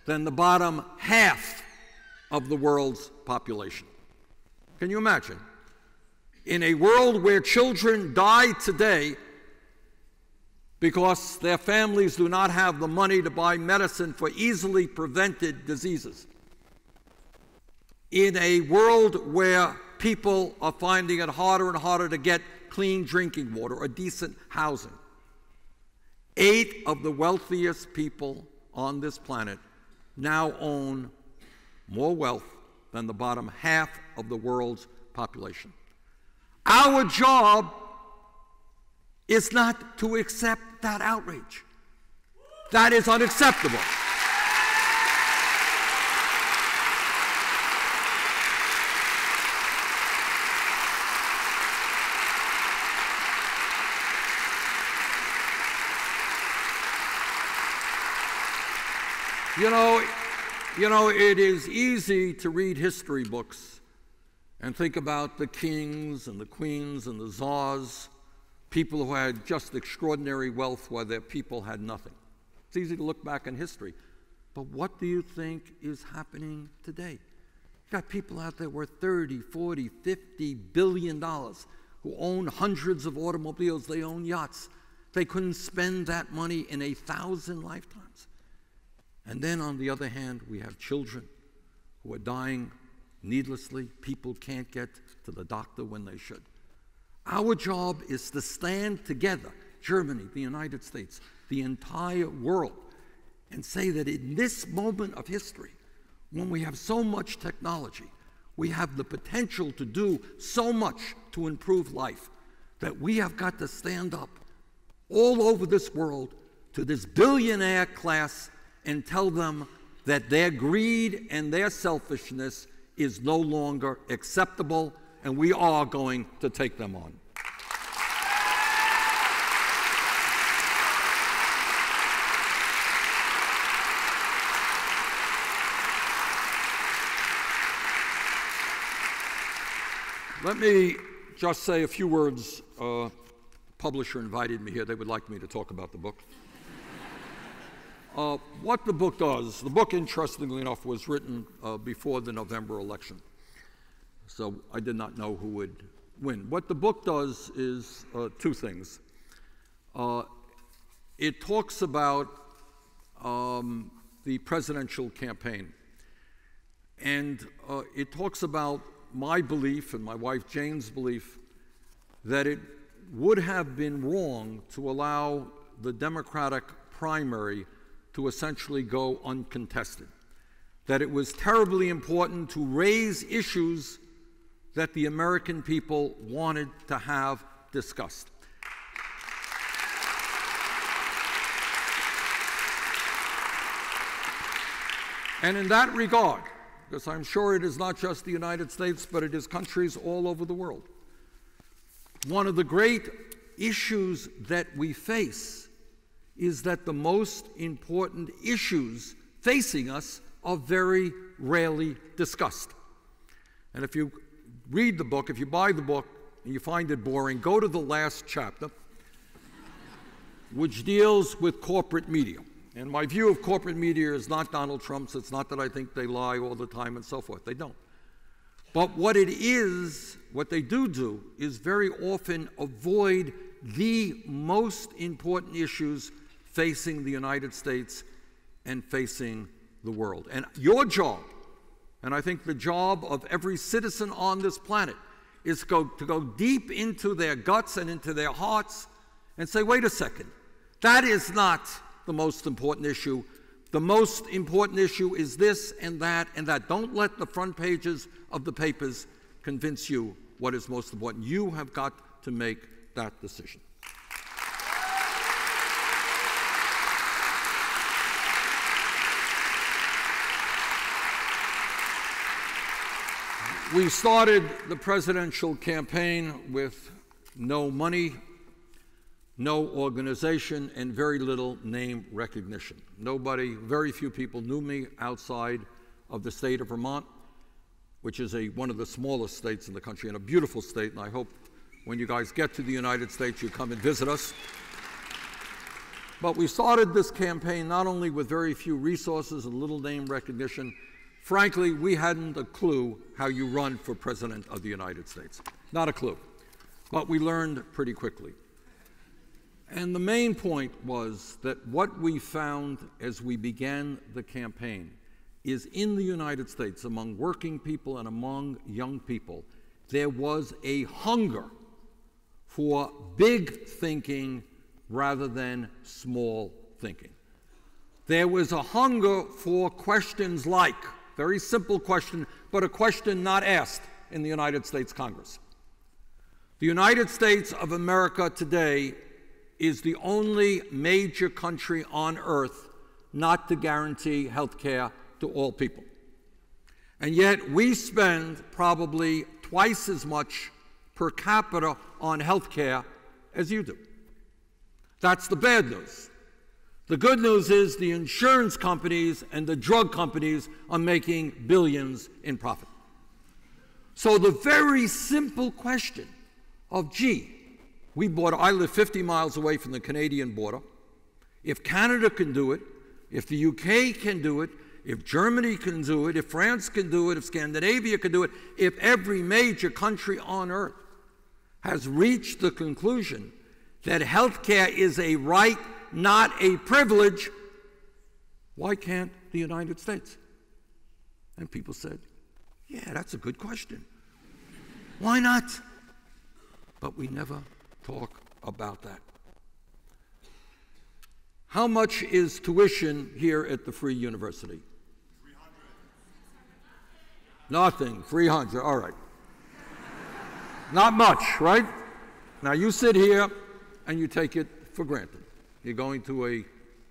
than the bottom half of the world's population. Can you imagine? In a world where children die today because their families do not have the money to buy medicine for easily prevented diseases. In a world where people are finding it harder and harder to get clean drinking water or decent housing. 8 of the wealthiest people on this planet now own more wealth than the bottom half of the world's population. Our job is not to accept that outrage. That is unacceptable. You know, it is easy to read history books and think about the kings and the queens and the czars, people who had just extraordinary wealth while their people had nothing. It's easy to look back in history. But what do you think is happening today? You got people out there worth 30, 40, 50 billion dollars who own hundreds of automobiles, they own yachts. They couldn't spend that money in 1,000 lifetimes. And then on the other hand, we have children who are dying needlessly. People can't get to the doctor when they should. Our job is to stand together, Germany, the United States, the entire world, and say that in this moment of history, when we have so much technology, we have the potential to do so much to improve life, that we have got to stand up all over this world to this billionaire class and tell them that their greed and their selfishness is no longer acceptable, and we are going to take them on. Let me just say a few words. Publisher invited me here. They would like me to talk about the book. What the book does, the book, interestingly enough, was written before the November election. So I did not know who would win. What the book does is two things. It talks about the presidential campaign. And it talks about my belief and my wife Jane's belief that it would have been wrong to allow the Democratic primary to essentially go uncontested. That it was terribly important to raise issues that the American people wanted to have discussed. And in that regard, because I'm sure it is not just the United States, but it is countries all over the world, one of the great issues that we face is that the most important issues facing us are very rarely discussed. And if you read the book, if you buy the book and you find it boring, go to the last chapter, which deals with corporate media. And my view of corporate media is not Donald Trump's. It's not that I think they lie all the time and so forth. They don't. But what it is, what they do is very often avoid the most important issues facing the United States and facing the world. And your job, and I think the job of every citizen on this planet, is to go deep into their guts and into their hearts and say, wait a second, that is not the most important issue. The most important issue is this and that and that. Don't let the front pages of the papers convince you what is most important. You have got to make that decision. We started the presidential campaign with no money, no organization, and very little name recognition. Very few people knew me outside of the state of Vermont, which is one of the smallest states in the country and a beautiful state, and I hope when you guys get to the United States you come and visit us. But we started this campaign not only with very few resources and little name recognition. Frankly, we hadn't a clue how you run for President of the United States. Not a clue. But we learned pretty quickly. And the main point was that what we found as we began the campaign is in the United States, among working people and among young people, there was a hunger for big thinking rather than small thinking. There was a hunger for questions like, very simple question, but a question not asked in the United States Congress. The United States of America today is the only major country on earth not to guarantee health care to all people. And yet we spend probably twice as much per capita on health care as you do. That's the bad news. The good news is the insurance companies and the drug companies are making billions in profit. So the very simple question of, gee, I live 50 miles away from the Canadian border. If Canada can do it, if the UK can do it, if Germany can do it, if France can do it, if Scandinavia can do it, if every major country on earth has reached the conclusion that health care is a right, not a privilege, why can't the United States? And people said, yeah, that's a good question. Why not? But we never talk about that. How much is tuition here at the Free University? 300. Nothing, 300, all right. Not much, right? Now you sit here and you take it for granted. You're going to an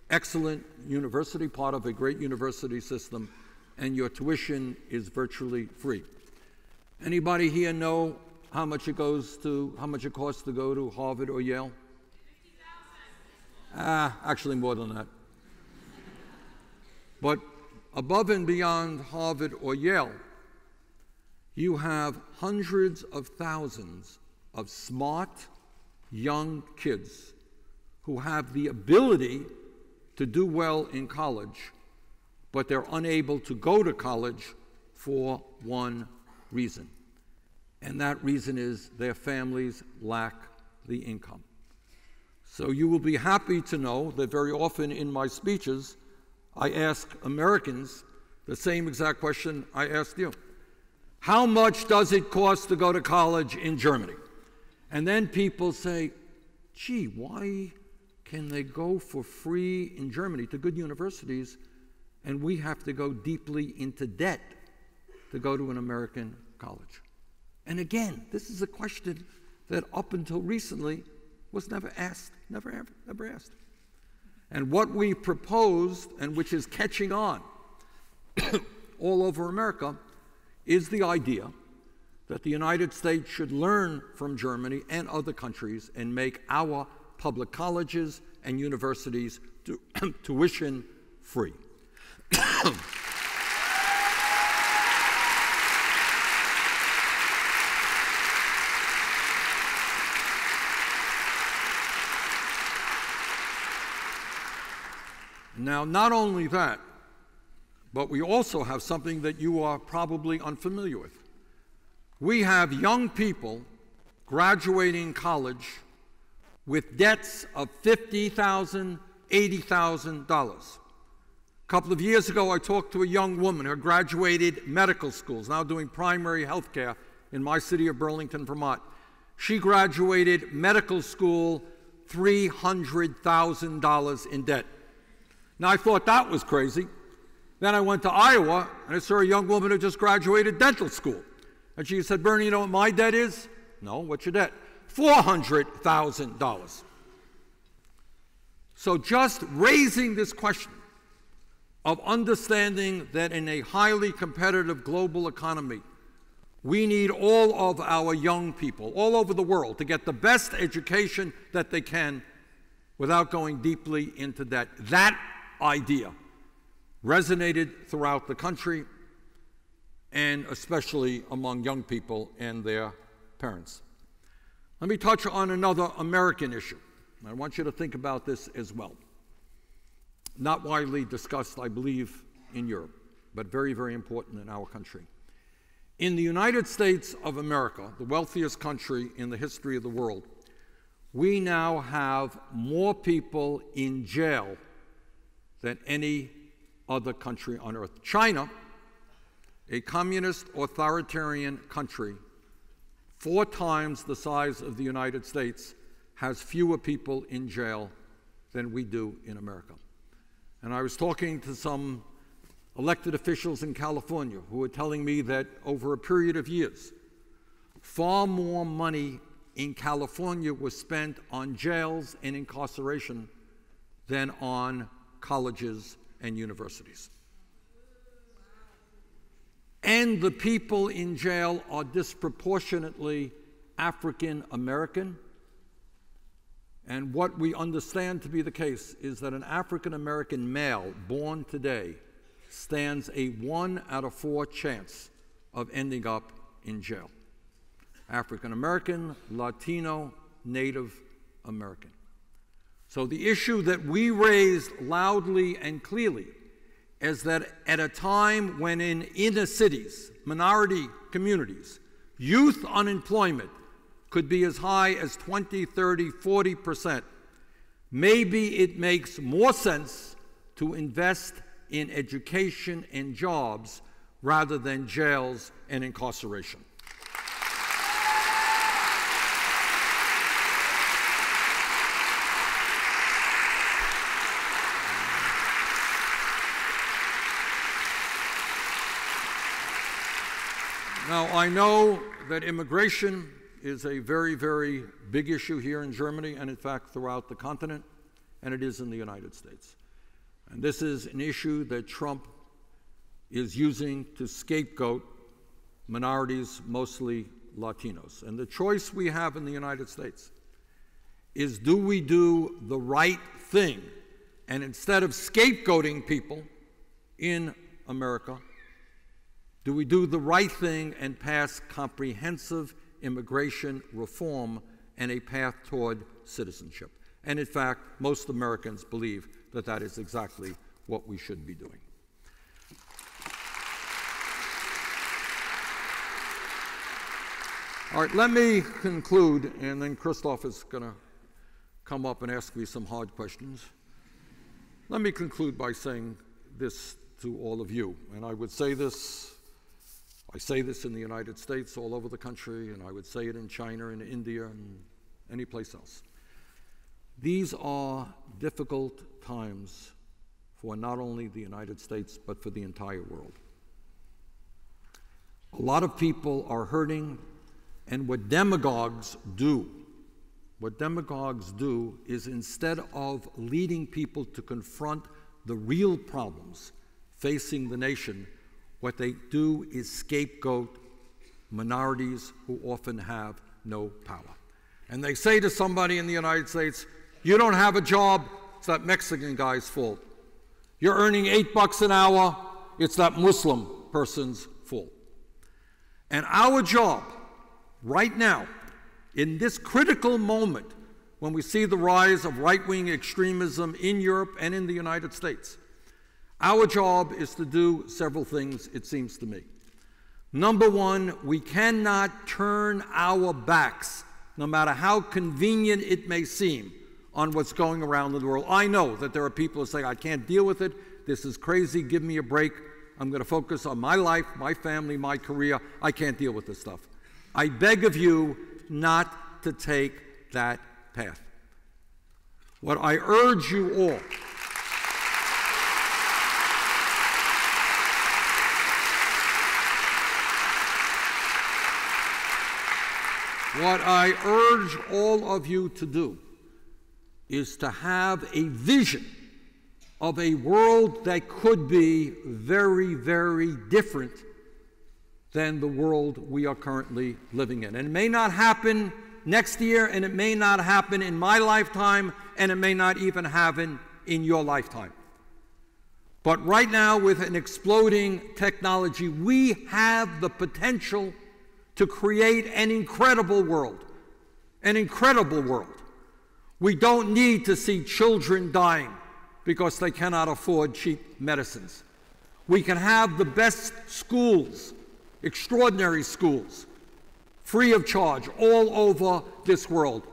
excellent university, part of a great university system, and your tuition is virtually free. Anybody here know how much it costs to go to Harvard or Yale? Actually more than that. But above and beyond Harvard or Yale, you have hundreds of thousands of smart, young kids who have the ability to do well in college, but they're unable to go to college for one reason. And that reason is their families lack the income. So you will be happy to know that very often in my speeches, I ask Americans the same exact question I asked you. How much does it cost to go to college in Germany? And then people say, gee, why can they go for free in Germany to good universities, and we have to go deeply into debt to go to an American college? And again, this is a question that up until recently was never asked, never asked. And what we proposed, and which is catching on all over America, is the idea that the United States should learn from Germany and other countries and make our public colleges and universities tuition free. Now, not only that, but we also have something that you are probably unfamiliar with. We have young people graduating college with debts of $50,000, $80,000. A couple of years ago, I talked to a young woman who graduated medical schools, now doing primary health care in my city of Burlington, Vermont. She graduated medical school $300,000 in debt. Now, I thought that was crazy. Then I went to Iowa, and I saw a young woman who just graduated dental school. And she said, Bernie, you know what my debt is? No, what's your debt? $400,000. So just raising this question of understanding that in a highly competitive global economy, we need all of our young people all over the world to get the best education that they can without going deeply into debt. That idea resonated throughout the country, and especially among young people and their parents. Let me touch on another American issue. I want you to think about this as well. Not widely discussed, I believe, in Europe, but very, very important in our country. In the United States of America, the wealthiest country in the history of the world, we now have more people in jail than any other country on earth. China, a communist authoritarian country, 4 times the size of the United States, has fewer people in jail than we do in America. And I was talking to some elected officials in California who were telling me that over a period of years, far more money in California was spent on jails and incarceration than on colleges and universities. And the people in jail are disproportionately African American. And what we understand to be the case is that an African American male born today stands a 1 out of 4 chance of ending up in jail. African American, Latino, Native American. So the issue that we raised loudly and clearly is that at a time when in inner cities, minority communities, youth unemployment could be as high as 20, 30, 40%, maybe it makes more sense to invest in education and jobs rather than jails and incarceration. Now, I know that immigration is a very, very big issue here in Germany and, in fact, throughout the continent, and it is in the United States. And this is an issue that Trump is using to scapegoat minorities, mostly Latinos. And the choice we have in the United States is, do we do the right thing? And instead of scapegoating people in America, do we do the right thing and pass comprehensive immigration reform and a path toward citizenship? And in fact, most Americans believe that that is exactly what we should be doing. All right, let me conclude, and then Christoph is going to come up and ask me some hard questions. Let me conclude by saying this to all of you, and I would say this, I say this in the United States, all over the country, and I would say it in China and India and any place else. These are difficult times for not only the United States, but for the entire world. A lot of people are hurting, and what demagogues do is, instead of leading people to confront the real problems facing the nation, what they do is scapegoat minorities who often have no power. And they say to somebody in the United States, you don't have a job, it's that Mexican guy's fault. You're earning $8 an hour, it's that Muslim person's fault. And our job right now, in this critical moment, when we see the rise of right-wing extremism in Europe and in the United States, our job is to do several things, it seems to me. Number one, we cannot turn our backs, no matter how convenient it may seem, on what's going around in the world. I know that there are people who say, I can't deal with it, this is crazy, give me a break, I'm going to focus on my life, my family, my career, I can't deal with this stuff. I beg of you not to take that path. What I urge you all, what I urge all of you to do is to have a vision of a world that could be very, very different than the world we are currently living in. And it may not happen next year, and it may not happen in my lifetime, and it may not even happen in your lifetime. But right now, with an exploding technology, we have the potential to create an incredible world. An incredible world. We don't need to see children dying because they cannot afford cheap medicines. We can have the best schools, extraordinary schools, free of charge all over this world.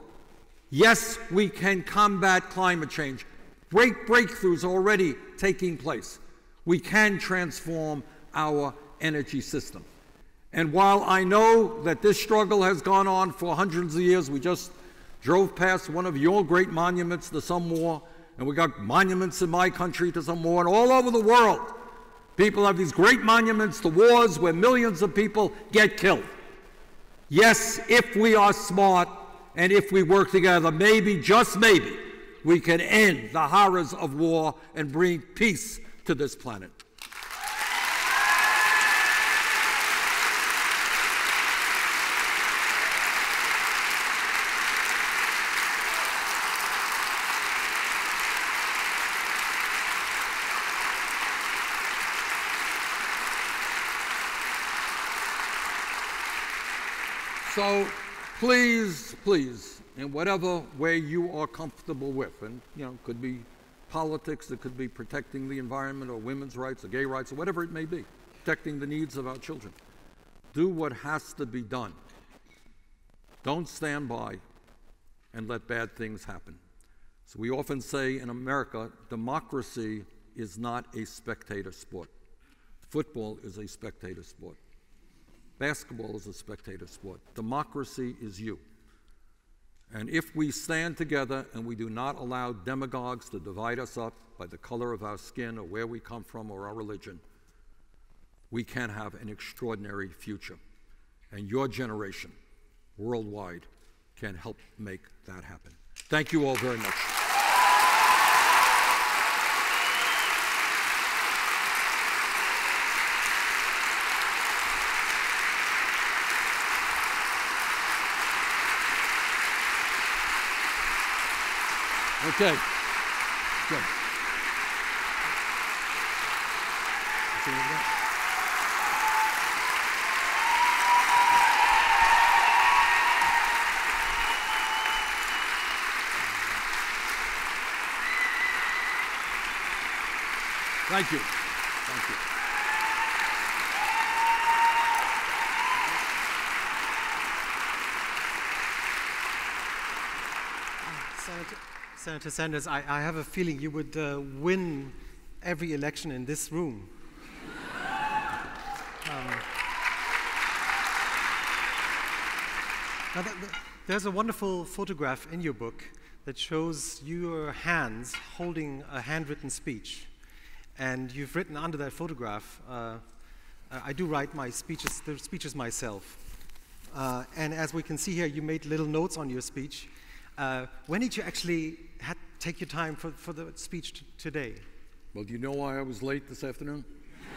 Yes, we can combat climate change. Great breakthroughs are already taking place. We can transform our energy system. And while I know that this struggle has gone on for hundreds of years, we just drove past one of your great monuments to some war, and we got monuments in my country to some war, and all over the world, people have these great monuments to wars where millions of people get killed. Yes, if we are smart and if we work together, maybe, just maybe, we can end the horrors of war and bring peace to this planet. So please, please, in whatever way you are comfortable with, and it could be politics, it could be protecting the environment or women's rights or gay rights or whatever it may be, protecting the needs of our children. Do what has to be done. Don't stand by and let bad things happen. So we often say in America, democracy is not a spectator sport. Football is a spectator sport. Basketball is a spectator sport. Democracy is you. And if we stand together and we do not allow demagogues to divide us up by the color of our skin or where we come from or our religion, we can have an extraordinary future. And your generation, worldwide, can help make that happen. Thank you all very much. Okay. Good. Thank you. Thank you. Senator Sanders, I have a feeling you would win every election in this room. There's a wonderful photograph in your book that shows your hands holding a handwritten speech. And you've written under that photograph, I do write the speeches myself. And as we can see here, you made little notes on your speech. When did you actually take your time for the speech today? Well, do you know why I was late this afternoon?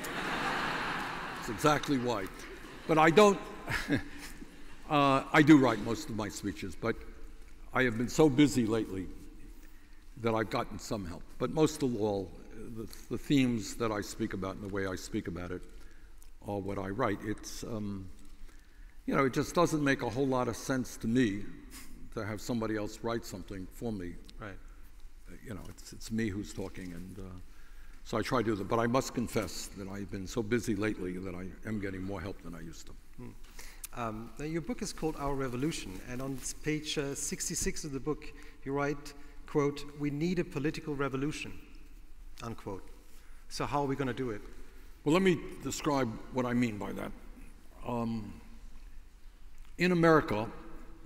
That's exactly why. But I don't, I do write most of my speeches, but I have been so busy lately that I've gotten some help. But most of all, the themes that I speak about and the way I speak about it are what I write. It's, you know, it just doesn't make a whole lot of sense to me to have somebody else write something for me. Right. You know, it's me who's talking, and so I try to do that. But I must confess that I've been so busy lately that I am getting more help than I used to. Now your book is called Our Revolution, and on page 66 of the book, you write, quote, "We need a political revolution," unquote. So how are we going to do it? Well, let me describe what I mean by that. In America,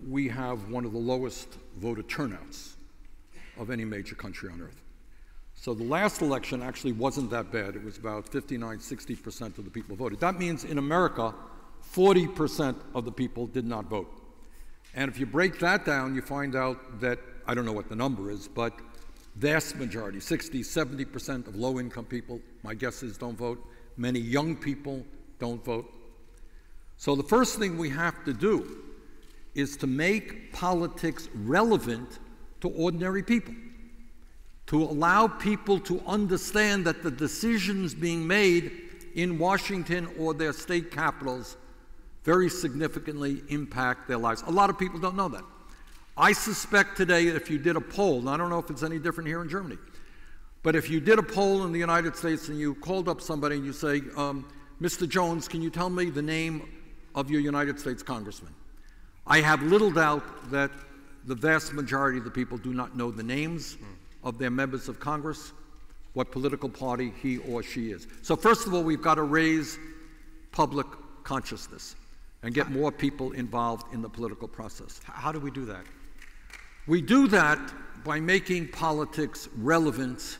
we have one of the lowest voter turnouts of any major country on earth. So the last election actually wasn't that bad. It was about 59, 60% of the people voted. That means in America, 40% of the people did not vote. And if you break that down, you find out that, I don't know what the number is, but vast majority, 60, 70% of low-income people, my guess is, don't vote. Many young people don't vote. So the first thing we have to do is to make politics relevant to ordinary people, to allow people to understand that the decisions being made in Washington or their state capitals very significantly impact their lives. A lot of people don't know that. I suspect today if you did a poll, and I don't know if it's any different here in Germany, but if you did a poll in the United States and you called up somebody and you say, Mr. Jones, can you tell me the name of your United States congressman? I have little doubt that the vast majority of the people do not know the names of their members of Congress, what political party he or she is. So first of all, we've got to raise public consciousness and get more people involved in the political process. How do we do that? We do that by making politics relevant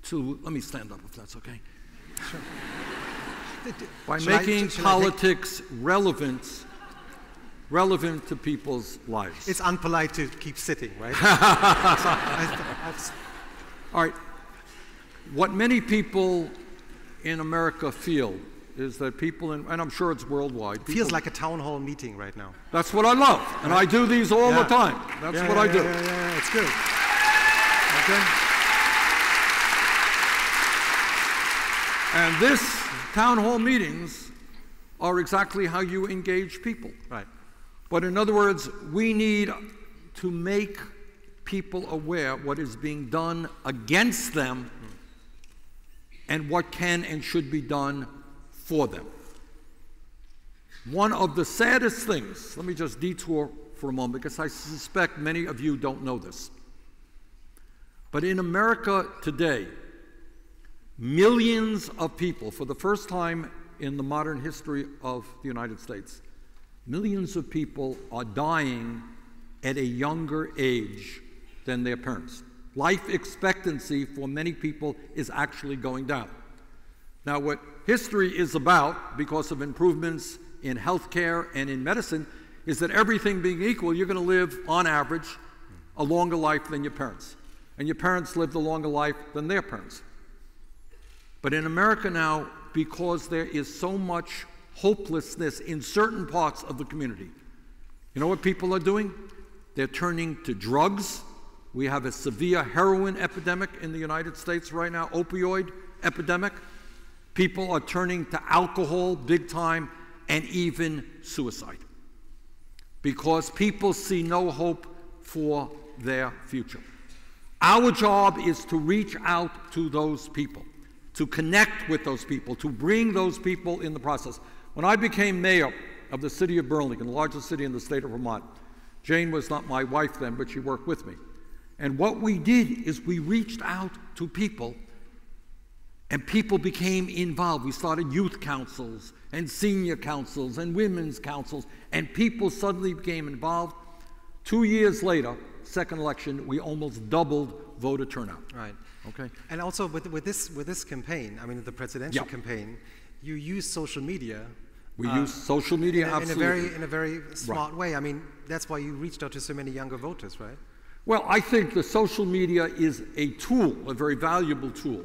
to, let me stand up if that's okay. Sure. By making politics relevant to people's lives. It's unpolite to keep sitting, right? All right. What many people in America feel is that people, and I'm sure it's worldwide. Feels like a town hall meeting right now. That's what I love, and I do these all the time. That's what I do. Yeah, it's good. Okay. And this town hall meetings are exactly how you engage people. Right. But in other words, we need to make people aware what is being done against them and what can and should be done for them. One of the saddest things, let me just detour for a moment because I suspect many of you don't know this, but in America today, millions of people, for the first time in the modern history of the United States, millions of people are dying at a younger age than their parents. Life expectancy for many people is actually going down. Now, what history is about, because of improvements in healthcare and in medicine, is that everything being equal, you're going to live, on average, a longer life than your parents. And your parents lived a longer life than their parents. But in America now, because there is so much hopelessness in certain parts of the community, you know what people are doing? They're turning to drugs. We have a severe heroin epidemic in the United States right now, opioid epidemic. People are turning to alcohol big time, and even suicide, because people see no hope for their future. Our job is to reach out to those people to connect with those people, to bring those people in the process. When I became mayor of the city of Burlington, the largest city in the state of Vermont, Jane was not my wife then, but she worked with me. And what we did is we reached out to people, and people became involved. We started youth councils and senior councils and women's councils, and people suddenly became involved. 2 years later, second election, we almost doubled voter turnout. Right. Okay. And also with this campaign, I mean the presidential campaign, you use social media. We use social media absolutely. In a very smart way. I mean, that's why you reached out to so many younger voters, right? Well, I think the social media is a tool, a very valuable tool.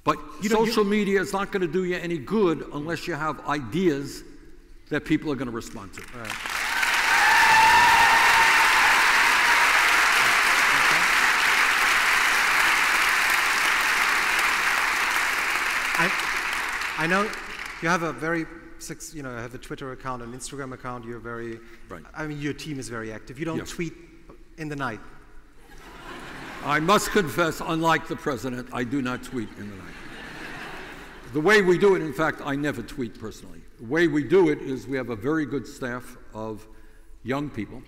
But social media is not going to do you any good unless you have ideas that people are going to respond to. Right. I know you have a very, have a Twitter account, an Instagram account. You're very, I mean, your team is very active. You don't tweet in the night. I must confess, unlike the president, I do not tweet in the night. The way we do it, in fact, I never tweet personally. The way we do it is we have a very good staff of young people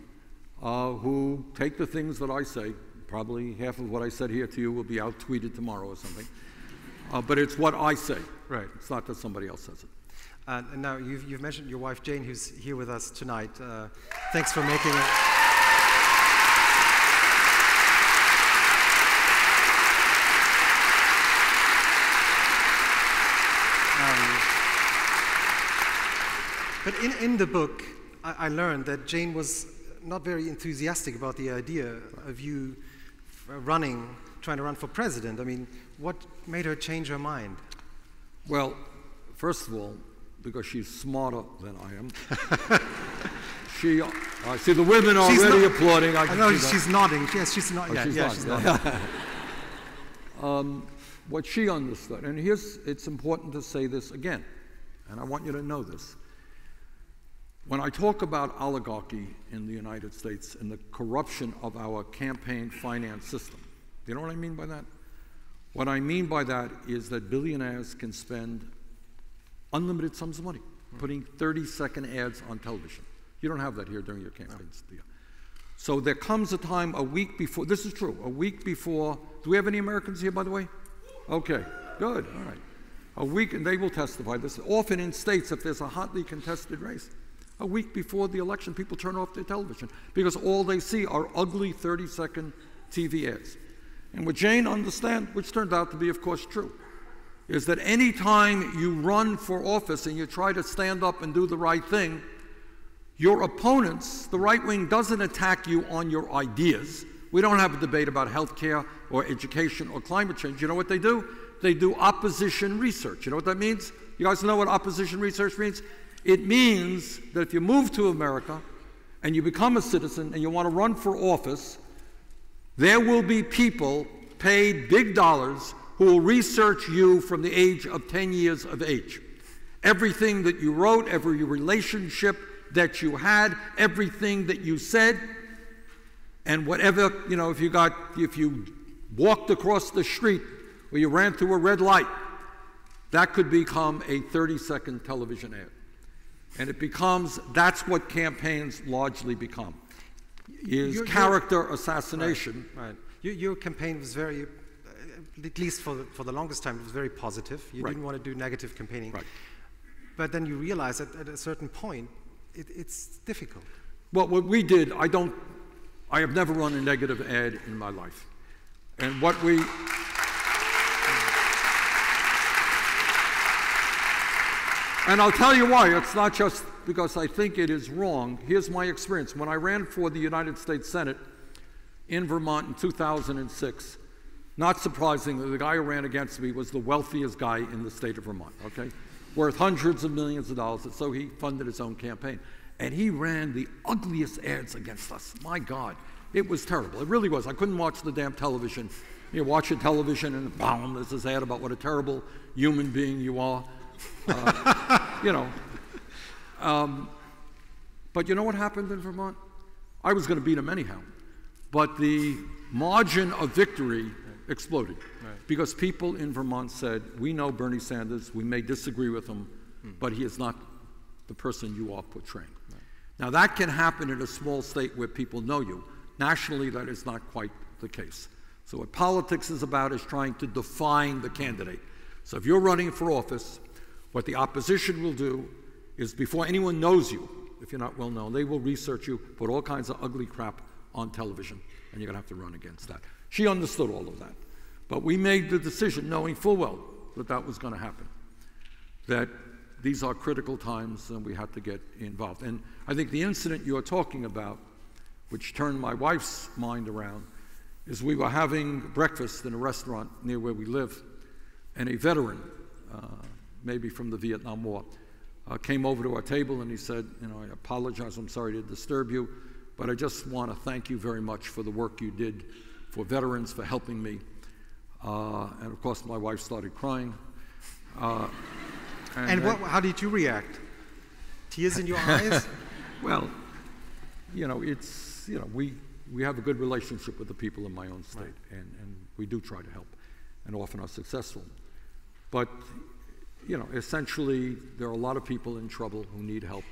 who take the things that I say. Probably half of what I said here to you will be out tweeted tomorrow or something. But it's what I say. Right. It's not that somebody else says it. And now you've mentioned your wife Jane, who's here with us tonight. Thanks for making it. But in the book, I learned that Jane was not very enthusiastic about the idea of you trying to run for president. I mean, what made her change her mind? Well, first of all, because she's smarter than I am. I see the women already applauding. I know she's nodding. Yes, she's nodding. She's nodding. What she understood, and it's important to say this again, and I want you to know this. When I talk about oligarchy in the United States and the corruption of our campaign finance system, do you know what I mean by that? What I mean by that is that billionaires can spend unlimited sums of money putting 30-second ads on television. You don't have that here during your campaigns, do you? So there comes a time a week before, this is true, a week before, do we have any Americans here, by the way? Okay, good, all right. A week, and they will testify this, often in states if there's a hotly contested race, a week before the election, people turn off their television because all they see are ugly 30-second TV ads. And what Jane understands, which turned out to be, of course, true, is that any time you run for office and you try to stand up and do the right thing, your opponents, the right wing, doesn't attack you on your ideas. We don't have a debate about health care or education or climate change. You know what they do? They do opposition research. You know what that means? You guys know what opposition research means? It means that if you move to America and you become a citizen and you want to run for office, there will be people paid big dollars who will research you from the age of 10 years of age. Everything that you wrote, every relationship that you had, everything that you said, and whatever, if you walked across the street or you ran through a red light, that could become a 30-second television ad. And that's what campaigns largely become, is character assassination. Right. Your campaign was very, at least for the longest time, it was very positive. You didn't want to do negative campaigning. Right. But then you realize that at a certain point, it's difficult. Well, what we did, I have never run a negative ad in my life. And what we... And I'll tell you why. It's not just because I think it is wrong. Here's my experience. When I ran for the United States Senate in Vermont in 2006, not surprisingly, the guy who ran against me was the wealthiest guy in the state of Vermont, okay? Worth hundreds of millions of dollars, and so he funded his own campaign. And he ran the ugliest ads against us. My God, it was terrible. It really was. I couldn't watch the damn television. You're watching television and boom, there's this ad about what a terrible human being you are. But you know what happened in Vermont? I was going to beat him anyhow. But the margin of victory exploded. Right. Because people in Vermont said, we know Bernie Sanders, we may disagree with him, but he is not the person you are portraying. Right. Now that can happen in a small state where people know you. Nationally, that is not quite the case. So what politics is about is trying to define the candidate. So if you're running for office, what the opposition will do is before anyone knows you, if you're not well known, they will research you, put all kinds of ugly crap on television, and you're gonna have to run against that. She understood all of that. But we made the decision knowing full well that that was gonna happen, that these are critical times and we had to get involved. And I think the incident you're talking about, which turned my wife's mind around, is we were having breakfast in a restaurant near where we live, and a veteran, maybe from the Vietnam War, came over to our table and he said, you know, I apologize, I'm sorry to disturb you, but I just want to thank you very much for the work you did for veterans, for helping me. And of course my wife started crying. How did you react? Tears in your eyes? Well, you know, it's, you know, we have a good relationship with the people in my own state, right. and we do try to help, and often are successful. But, you know, essentially, there are a lot of people in trouble who need help,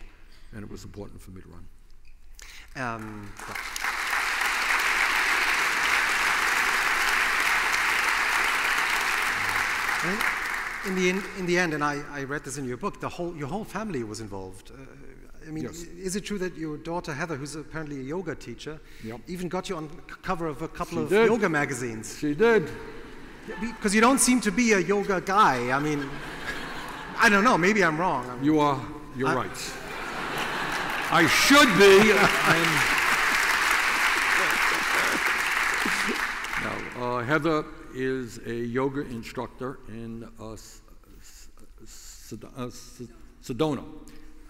and it was important for me to run. In the end, and I read this in your book, your whole family was involved. I mean, yes. Is it true that your daughter Heather, who's apparently a yoga teacher, yep. even got you on the cover of a couple of yoga magazines? She did. Because you don't seem to be a yoga guy. I mean, I don't know. Maybe I'm wrong. You're right. I should be. No, Heather is a yoga instructor in Sedona,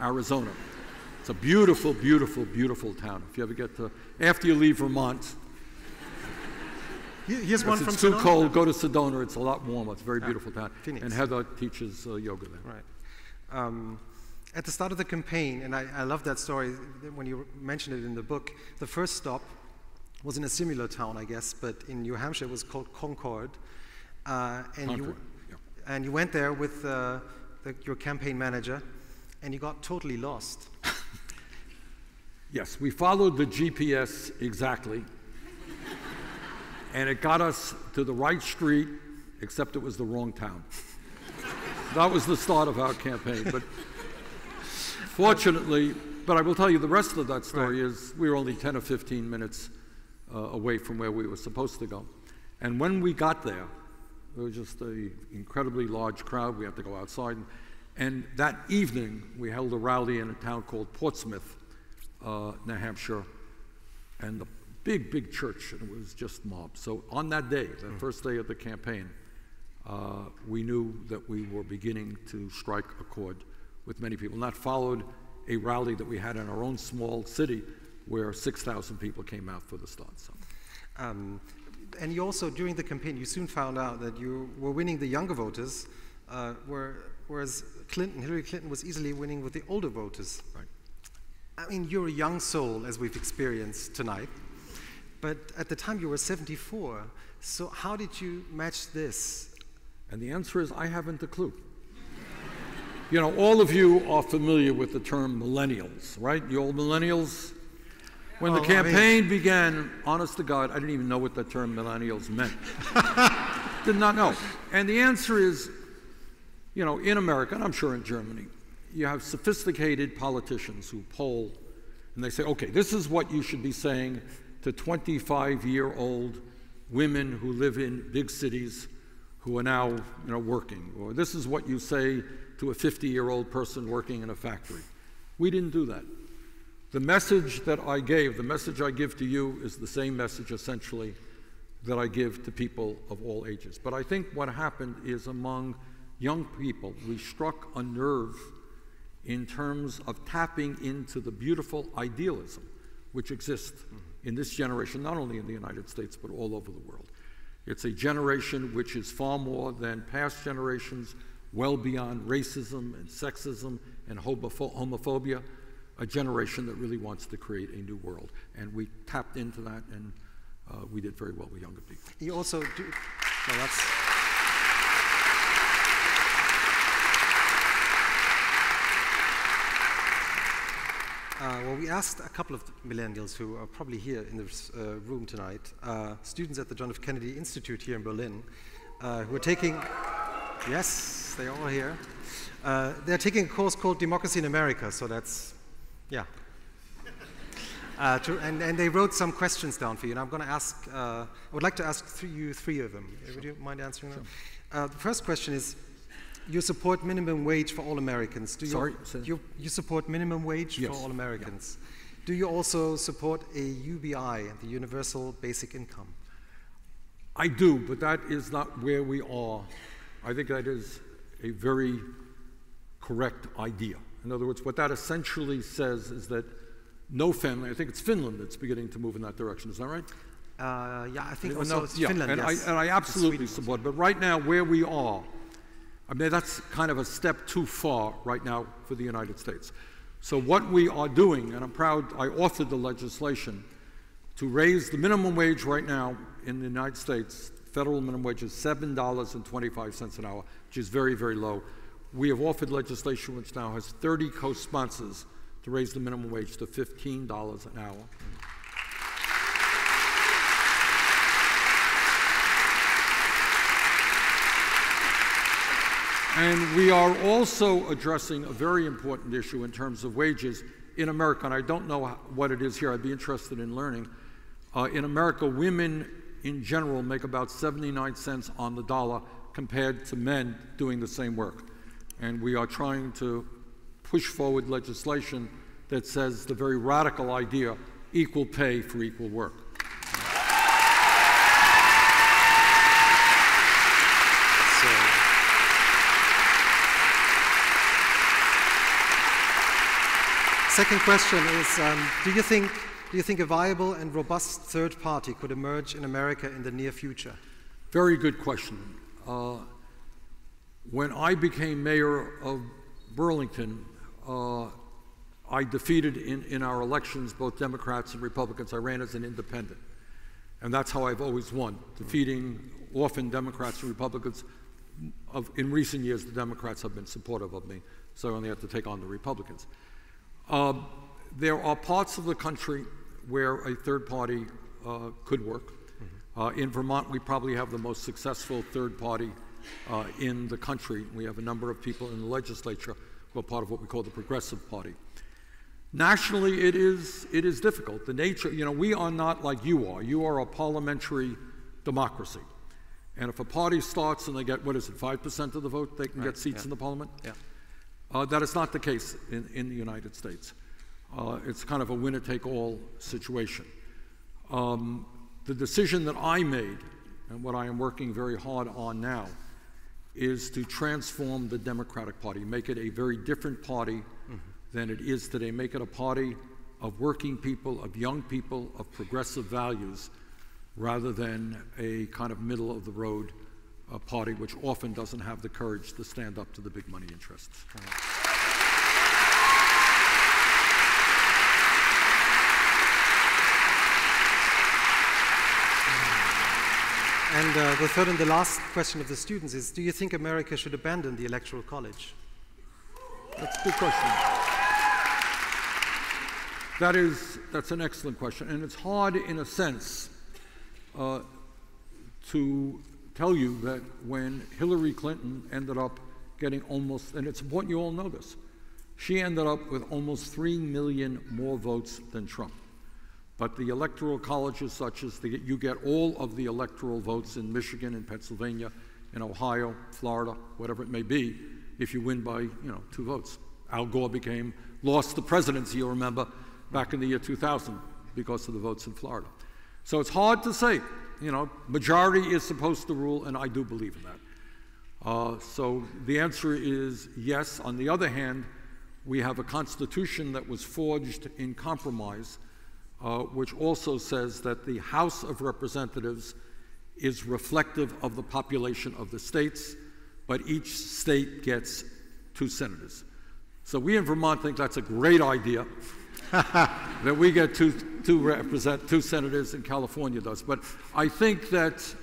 Arizona. It's a beautiful, beautiful, beautiful town. If you ever get to, after you leave Vermont, here's one from it's too Sedona? cold, go to Sedona. It's a lot warmer. It's a very beautiful town. Phoenix. And Heather teaches yoga there. Right. At the start of the campaign, and I love that story when you mentioned it in the book, the first stop was in a similar town, I guess, but in New Hampshire it was called Concord. And you went there with your campaign manager, and you got totally lost. Yes, we followed the GPS exactly, and it got us to the right street, except it was the wrong town. That was the start of our campaign, but fortunately, but I will tell you the rest of that story is we were only 10 or 15 minutes away from where we were supposed to go. And when we got there, it was just an incredibly large crowd. We had to go outside. And that evening, we held a rally in a town called Portsmouth, New Hampshire, and the big, big church, and it was just mob. So on that day, that first day of the campaign, we knew that we were beginning to strike a chord with many people. And that followed a rally that we had in our own small city where 6,000 people came out for the start. So. And you also, during the campaign, you soon found out that you were winning the younger voters, whereas Hillary Clinton was easily winning with the older voters. Right. I mean, you're a young soul, as we've experienced tonight, but at the time you were 74, so how did you match this? And the answer is, I haven't a clue. You know, all of you are familiar with the term millennials, right? You old millennials? When the campaign began, honest to God, I didn't even know what the term millennials meant. Did not know. And the answer is, you know, in America, and I'm sure in Germany, you have sophisticated politicians who poll, and they say, okay, this is what you should be saying to 25-year-old women who live in big cities who are now, you know, working. Or this is what you say to a 50-year-old person working in a factory. We didn't do that. The message that I gave, the message I give to you is the same message essentially that I give to people of all ages. But I think what happened is among young people, we struck a nerve in terms of tapping into the beautiful idealism which exists in this generation, not only in the United States, but all over the world. It's a generation which is far more than past generations, well beyond racism and sexism and homophobia, a generation that really wants to create a new world. And we tapped into that, and we did very well with younger people. You also do, no, that's, well, we asked a couple of millennials who are probably here in this room tonight, students at the John F. Kennedy Institute here in Berlin, who are taking, yes, they are all here. They're taking a course called Democracy in America, so that's, yeah. And they wrote some questions down for you, and I'm going to ask, I would like to ask you three of them. Sure. Would you mind answering them? The first question is, you support minimum wage for all Americans. Do you, Sorry? You support minimum wage Yes. for all Americans. Yeah. Do you also support a UBI, the Universal Basic Income? I do, but that is not where we are. I think that is a very correct idea. In other words, what that essentially says is that no family, I think it's Finland that's beginning to move in that direction, is that right? Yeah, I think also it's Finland, and yes. I absolutely support, but right now where we are, I mean, that's kind of a step too far right now for the United States. So what we are doing, and I'm proud I authored the legislation to raise the minimum wage right now in the United States. Federal minimum wage is $7.25 an hour, which is very, very low. We have offered legislation which now has 30 co-sponsors to raise the minimum wage to $15 an hour. And we are also addressing a very important issue in terms of wages in America, and I don't know what it is here. I'd be interested in learning. In America, women in general make about 79 cents on the dollar compared to men doing the same work. And we are trying to push forward legislation that says the very radical idea, equal pay for equal work. Second question is, do you think a viable and robust third party could emerge in America in the near future? Very good question. When I became mayor of Burlington, I defeated in our elections both Democrats and Republicans. I ran as an independent. And that's how I've always won, defeating often Democrats and Republicans. In recent years, the Democrats have been supportive of me, so I only have to take on the Republicans. There are parts of the country where a third party could work. In Vermont, we probably have the most successful third party in the country. We have a number of people in the legislature who are part of what we call the Progressive Party. Nationally, it is difficult. The nature, we are not like you are. You are a parliamentary democracy. And if a party starts and they get, 5% of the vote, they can get seats in the parliament? Yeah. That is not the case in the United States. It's kind of a winner-take-all situation. The decision that I made, and what I am working very hard on now, is to transform the Democratic Party, make it a very different party than it is today, make it a party of working people, of young people, of progressive values, rather than a kind of middle-of-the-road party which often doesn't have the courage to stand up to the big money interests. And the third and the last question of the students is, do you think America should abandon the Electoral College? That's a good question. That's an excellent question, and it's hard in a sense to tell you that when Hillary Clinton ended up getting almost, and it's important you all know this, she ended up with almost 3 million more votes than Trump. But the Electoral College is such as you get all of the electoral votes in Michigan, in Pennsylvania, in Ohio, Florida, whatever it may be, if you win by 2 votes. Al Gore lost the presidency, you'll remember, back in the year 2000 because of the votes in Florida. So it's hard to say. Majority is supposed to rule, and I do believe in that. So the answer is yes. On the other hand, we have a constitution that was forged in compromise, which also says that the House of Representatives is reflective of the population of the states, but each state gets 2 senators. So we in Vermont think that's a great idea. that we get two senators and California does. But I think that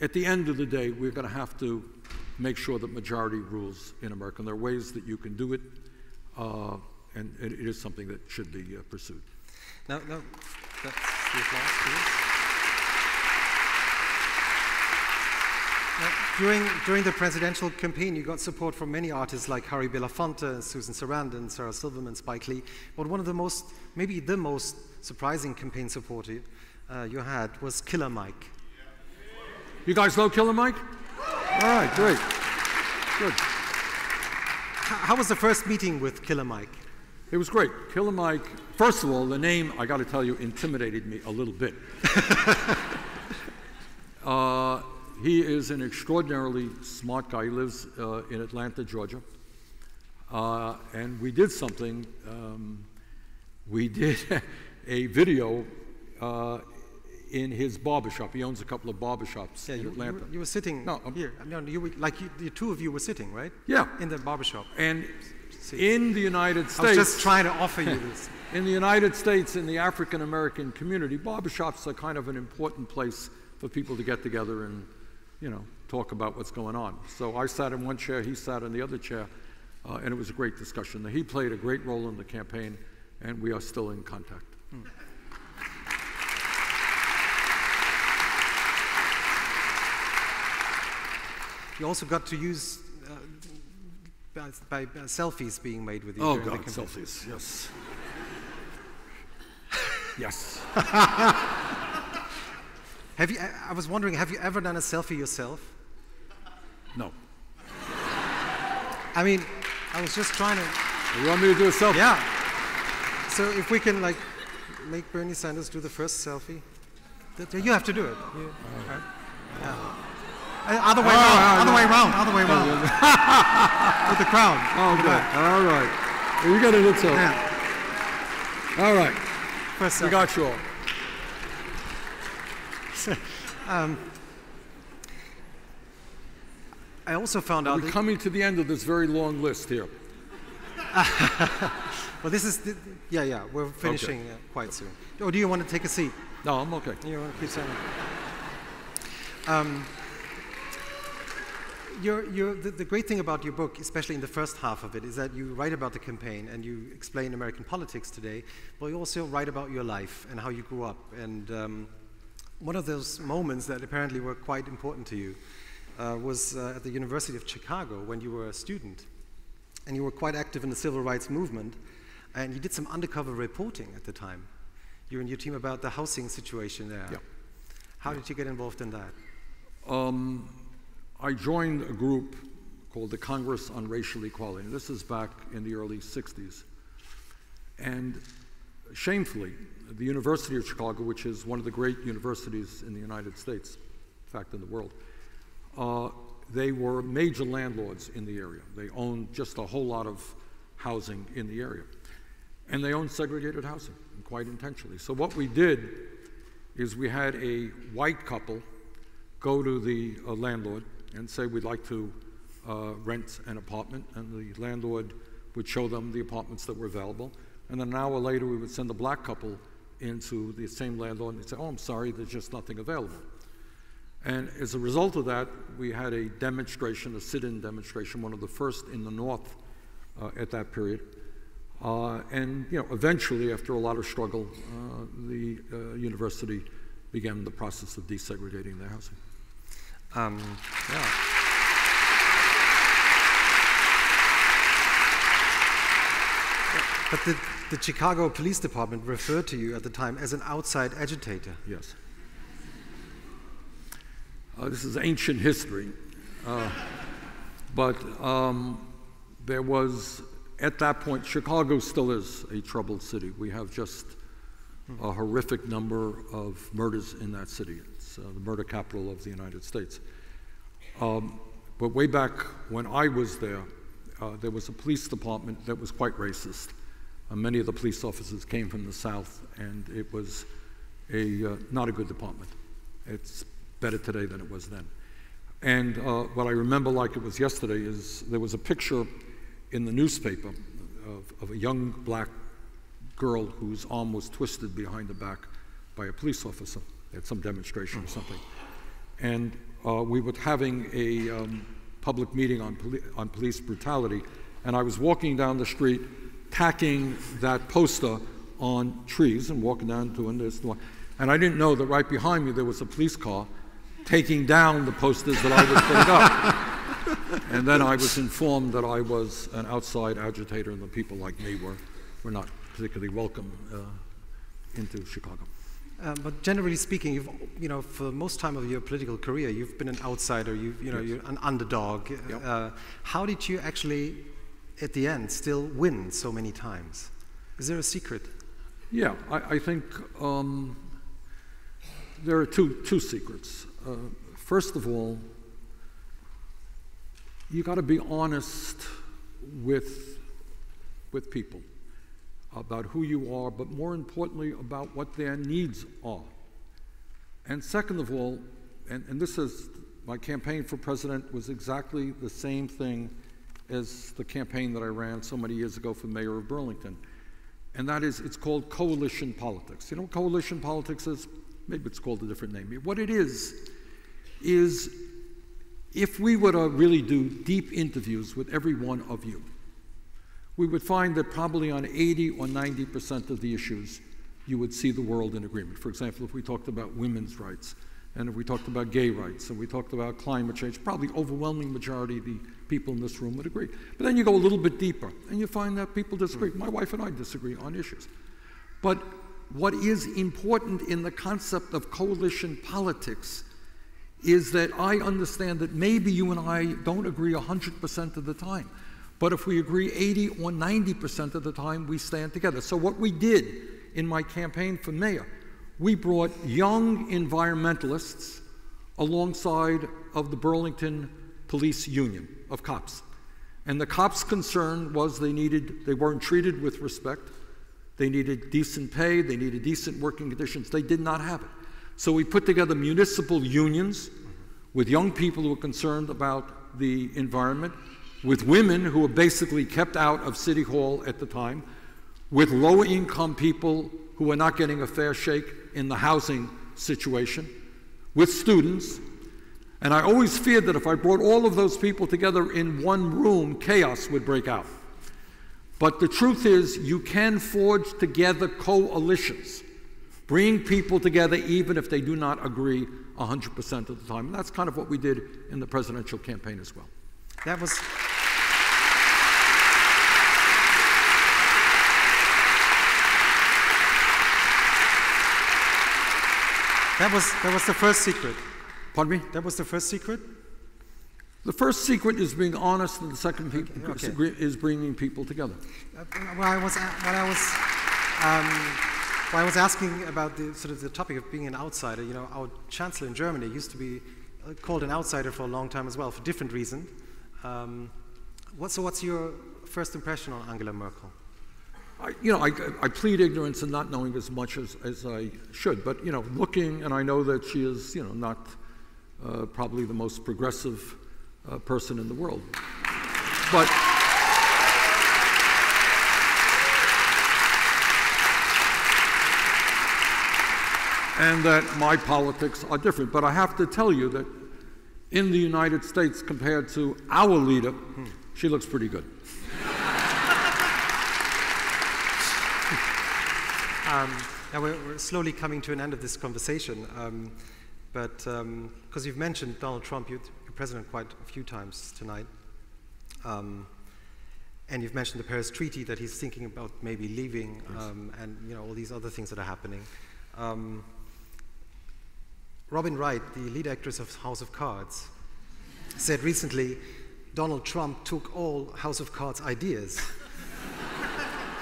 at the end of the day, we're going to have to make sure that majority rules in America. And there are ways that you can do it, and it is something that should be pursued. No, that's the applause, please. During the presidential campaign, you got support from many artists like Harry Belafonte, Susan Sarandon, Sarah Silverman, Spike Lee. But one of the most, maybe the most surprising campaign support you had was Killer Mike. You guys know Killer Mike? All right, great. Good. How was the first meeting with Killer Mike? It was great. Killer Mike, first of all, the name, I got to tell you, intimidated me a little bit. He is an extraordinarily smart guy. He lives in Atlanta, Georgia. And we did something. We did a video in his barbershop. He owns a couple of barbershops in Atlanta. You were sitting here. No, the two of you were sitting, right? Yeah. In the barbershop. And in the United States... I was just trying to offer you this. In the United States, in the African-American community, barbershops are kind of an important place for people to get together and, you know, talk about what's going on. So I sat in one chair, he sat in the other chair, and it was a great discussion. He played a great role in the campaign, and we are still in contact. You also got to use by selfies being made with you. Oh God, selfies, yes. Yes. I was wondering, have you ever done a selfie yourself? No. I mean, I was just trying to... You want me to do a selfie? Yeah. So if we can, like, make Bernie Sanders do the first selfie. You have to do it. Yeah. Other way round. With the crowd. Oh, good. All right. Well, you got to do so. Yeah. All right. First selfie. We got you all. I also found out... We're coming to the end of this very long list here. Well, this is... Yeah, we're finishing quite soon. Or do you want to take a seat? No, I'm okay. You want to keep saying the great thing about your book, especially in the first half of it, is that you write about the campaign and you explain American politics today, but you also write about your life and how you grew up. And one of those moments that apparently were quite important to you was at the University of Chicago when you were a student. And you were quite active in the civil rights movement, and you did some undercover reporting at the time. You and your team about the housing situation there. Yeah. How did you get involved in that? I joined a group called the Congress on Racial Equality. This is back in the early 60s. And shamefully, the University of Chicago, which is one of the great universities in the United States, in fact in the world, they were major landlords in the area. They owned just a whole lot of housing in the area. And they owned segregated housing, quite intentionally. So what we did is we had a white couple go to the landlord and say, we'd like to rent an apartment, and the landlord would show them the apartments that were available. And then an hour later, we would send a black couple into the same landlord and they'd say, oh, I'm sorry, there's just nothing available. And as a result of that, we had a demonstration, a sit-in demonstration, one of the first in the North at that period. And eventually, after a lot of struggle, the university began the process of desegregating their housing. Yeah. But the Chicago Police Department referred to you at the time as an outside agitator. Yes. This is ancient history. But there was, at that point, Chicago still is a troubled city. We have just a horrific number of murders in that city. It's the murder capital of the United States. But way back when I was there was a police department that was quite racist. Many of the police officers came from the South, and it was not a good department. It's better today than it was then. And what I remember like it was yesterday is there was a picture in the newspaper of a young black girl whose arm was twisted behind the back by a police officer at some demonstration or something. And we were having a public meeting on police brutality, and I was walking down the street tacking that poster on trees and walking down doing this. And I didn't know that right behind me there was a police car taking down the posters that I was putting up. And then I was informed that I was an outside agitator and the people like me were not particularly welcome into Chicago. But generally speaking, you've, for most time of your political career, you've been an outsider, you're an underdog. Yep. How did you actually, at the end, still win so many times? Is there a secret? Yeah, I think there are two secrets. First of all, you got to be honest with people about who you are, but more importantly about what their needs are. And second of all, and this is, my campaign for president was exactly the same thing as the campaign that I ran so many years ago for mayor of Burlington. And that is, it's called coalition politics. You know what coalition politics is? Maybe it's called a different name. What it is if we were to really do deep interviews with every one of you, we would find that probably on 80 or 90% of the issues, you would see the world in agreement. For example, if we talked about women's rights, and if we talked about gay rights, and we talked about climate change, probably overwhelming majority of the people in this room would agree. But then you go a little bit deeper, and you find that people disagree. My wife and I disagree on issues. But what is important in the concept of coalition politics is that I understand that maybe you and I don't agree 100% of the time. But if we agree 80 or 90% of the time, we stand together. So what we did in my campaign for mayor, we brought young environmentalists alongside of the Burlington Police Union of cops. And the cops' concern was they weren't treated with respect. They needed decent pay. They needed decent working conditions. They did not have it. So we put together municipal unions with young people who were concerned about the environment, with women who were basically kept out of City Hall at the time, with low-income people who were not getting a fair shake in the housing situation, with students. And I always feared that if I brought all of those people together in one room, chaos would break out. But the truth is, you can forge together coalitions, bring people together even if they do not agree 100% of the time. And that's kind of what we did in the presidential campaign as well. That was... That was the first secret. Pardon me? That was the first secret? The first secret is being honest, and the second is bringing people together. I was asking about the topic of being an outsider. You know, our chancellor in Germany used to be called an outsider for a long time as well, for different reasons. What's your first impression on Angela Merkel? I plead ignorance and not knowing as much as I should, but looking, and I know that she is not probably the most progressive person in the world, but and that my politics are different. But I have to tell you that in the United States, compared to our leader, she looks pretty good. Now we're slowly coming to an end of this conversation, but because you've mentioned Donald Trump, you're president quite a few times tonight, and you've mentioned the Paris Treaty, that he's thinking about maybe leaving, and all these other things that are happening. Robin Wright, the lead actress of House of Cards, said recently, Donald Trump took all House of Cards ideas.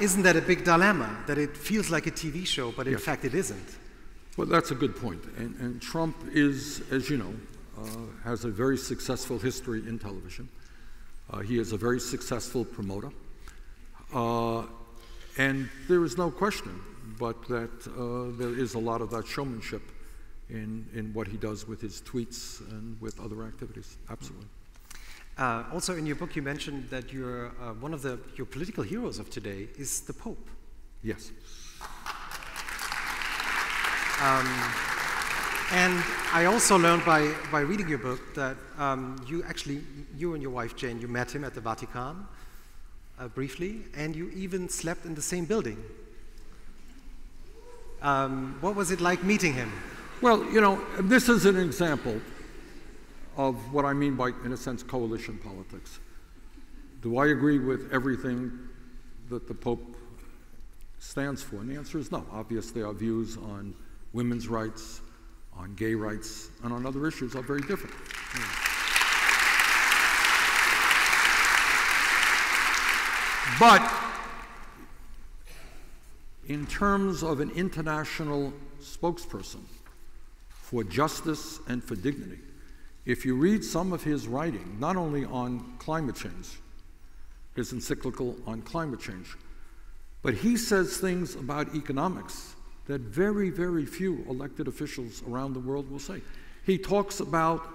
Isn't that a big dilemma, that it feels like a TV show, but in fact it isn't? Well, that's a good point. And Trump is, as you know, has a very successful history in television. He is a very successful promoter. And there is no question but that there is a lot of that showmanship in what he does with his tweets and with other activities. Absolutely. Also in your book you mentioned that one of your political heroes of today is the Pope. Yes. And I also learned by reading your book that you and your wife Jane, you met him at the Vatican briefly, and you even slept in the same building. What was it like meeting him? Well, you know, this is an example of what I mean by, in a sense, coalition politics. Do I agree with everything that the Pope stands for? And the answer is no. Obviously, our views on women's rights, on gay rights, and on other issues are very different. But in terms of an international spokesperson for justice and for dignity, if you read some of his writing, not only on climate change, his encyclical on climate change, but he says things about economics that very, very few elected officials around the world will say. He talks about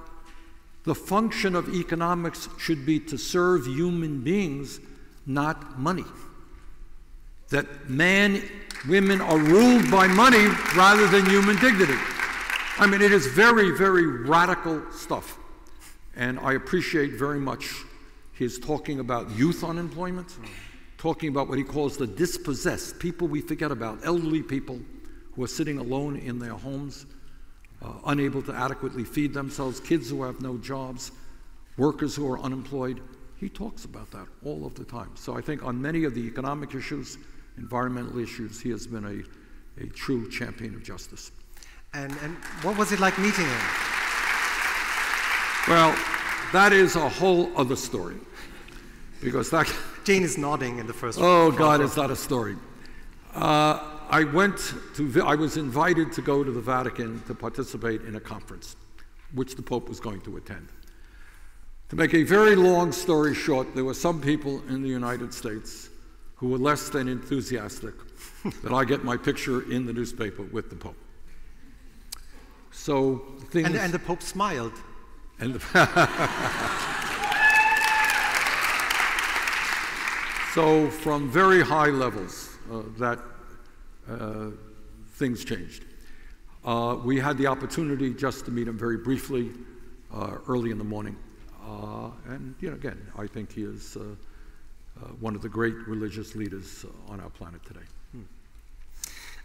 the function of economics should be to serve human beings, not money. That women are ruled by money rather than human dignity. I mean, it is very, very radical stuff. And I appreciate very much his talking about youth unemployment, talking about what he calls the dispossessed, people we forget about, elderly people who are sitting alone in their homes, unable to adequately feed themselves, kids who have no jobs, workers who are unemployed. He talks about that all of the time. So I think on many of the economic issues, environmental issues, he has been a true champion of justice. And what was it like meeting him? Well, that is a whole other story. Because that... Jane is nodding in the first Oh, God, it's not a story. I was invited to go to the Vatican to participate in a conference, which the Pope was going to attend. To make a very long story short, there were some people in the United States who were less than enthusiastic that I get my picture in the newspaper with the Pope. So things... And the Pope smiled. And so from very high levels, things changed. We had the opportunity just to meet him very briefly early in the morning. And you know, again, I think he is one of the great religious leaders on our planet today.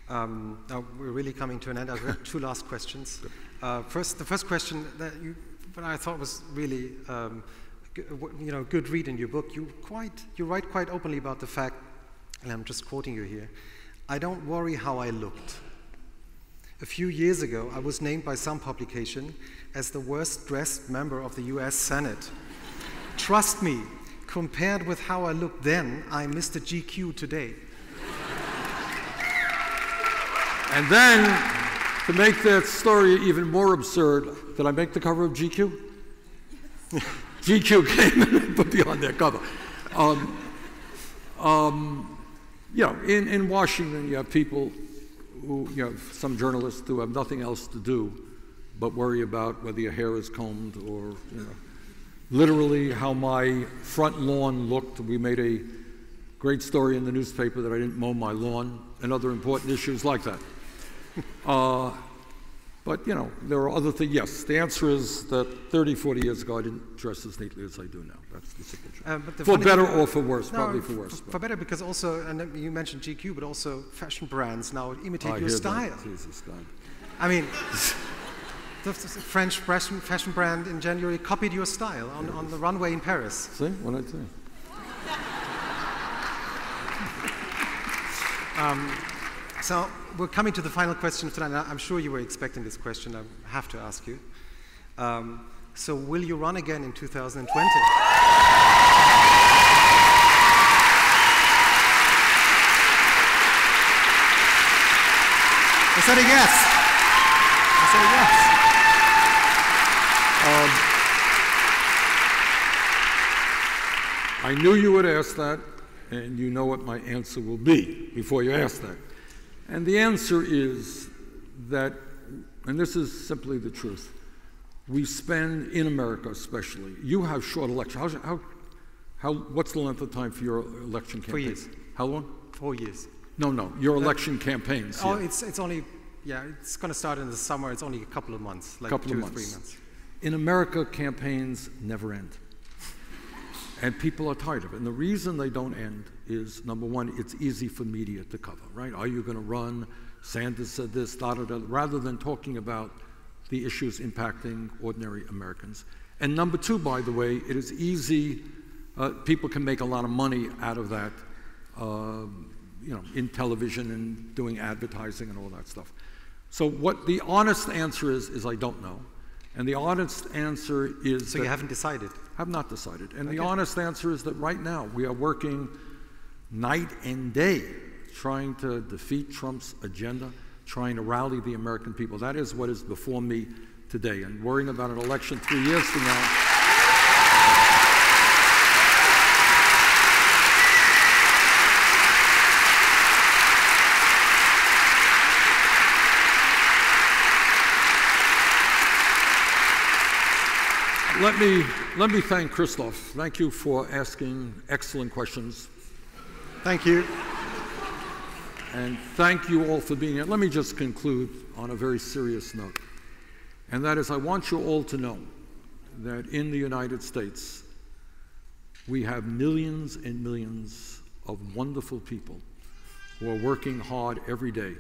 Now we're really coming to an end. I've got two last questions. The first question that I thought was really, good read in your book. You write quite openly about the fact, and I'm just quoting you here, "I don't worry how I looked. A few years ago, I was named by some publication as the worst dressed member of the US Senate. Trust me, compared with how I looked then, I'm Mr. GQ today." And then, to make that story even more absurd, did I make the cover of GQ? GQ came and put me on their cover. In Washington, you have people who, some journalists who have nothing else to do but worry about whether your hair is combed or, literally how my front lawn looked. We made a great story in the newspaper that I didn't mow my lawn and other important issues like that. But, there are other things. Yes, the answer is that 30, 40 years ago, I didn't dress as neatly as I do now. That's the simple truth. For better or for worse, probably for worse. For better, because also, and you mentioned GQ, but also fashion brands now imitate your style. Jesus God. I mean, the French fashion brand in January copied your style on the runway in Paris. See, what I tell you. So we're coming to the final question of tonight. I'm sure you were expecting this question. I have to ask you. So will you run again in 2020? I said a yes. I said a yes. I knew you would ask that, and you know what my answer will be before you ask that. And the answer is that, and this is simply the truth, we spend, in America especially, you have short elections. What's the length of time for your election campaign? 4 years. How long? 4 years. No, your election campaigns. Oh, yeah. it's only, yeah, it's going to start in the summer. It's only a couple of months, like couple 2 of or 3 months. months. In America, campaigns never end. And people are tired of it. And the reason they don't end is, number one, it's easy for media to cover, right? Are you going to run? Sanders said this, rather than talking about the issues impacting ordinary Americans. And number two, by the way, it is easy, people can make a lot of money out of that, you know, in television and doing advertising and all that stuff. So what the honest answer is I don't know. And the honest answer is So you haven't decided? Have not decided. And the honest answer is that right now we are working night and day trying to defeat Trump's agenda, trying to rally the American people. That is what is before me today. And worrying about an election 3 years from now, let me thank Christoph. Thank you for asking excellent questions. Thank you. And thank you all for being here. Let me just conclude on a very serious note. And that is, I want you all to know that in the United States, we have millions and millions of wonderful people who are working hard every day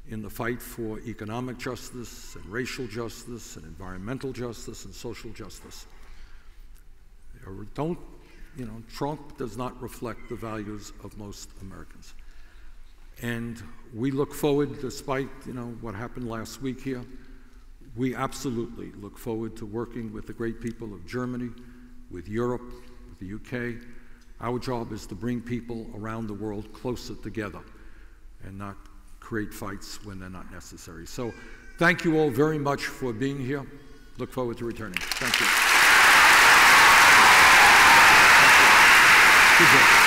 in the fight for economic justice and racial justice and environmental justice and social justice. Trump does not reflect the values of most Americans. And we look forward, despite what happened last week here, we absolutely look forward to working with the great people of Germany, with Europe, with the UK. Our job is to bring people around the world closer together and not create fights when they're not necessary. So thank you all very much for being here. Look forward to returning. Thank you. Good job.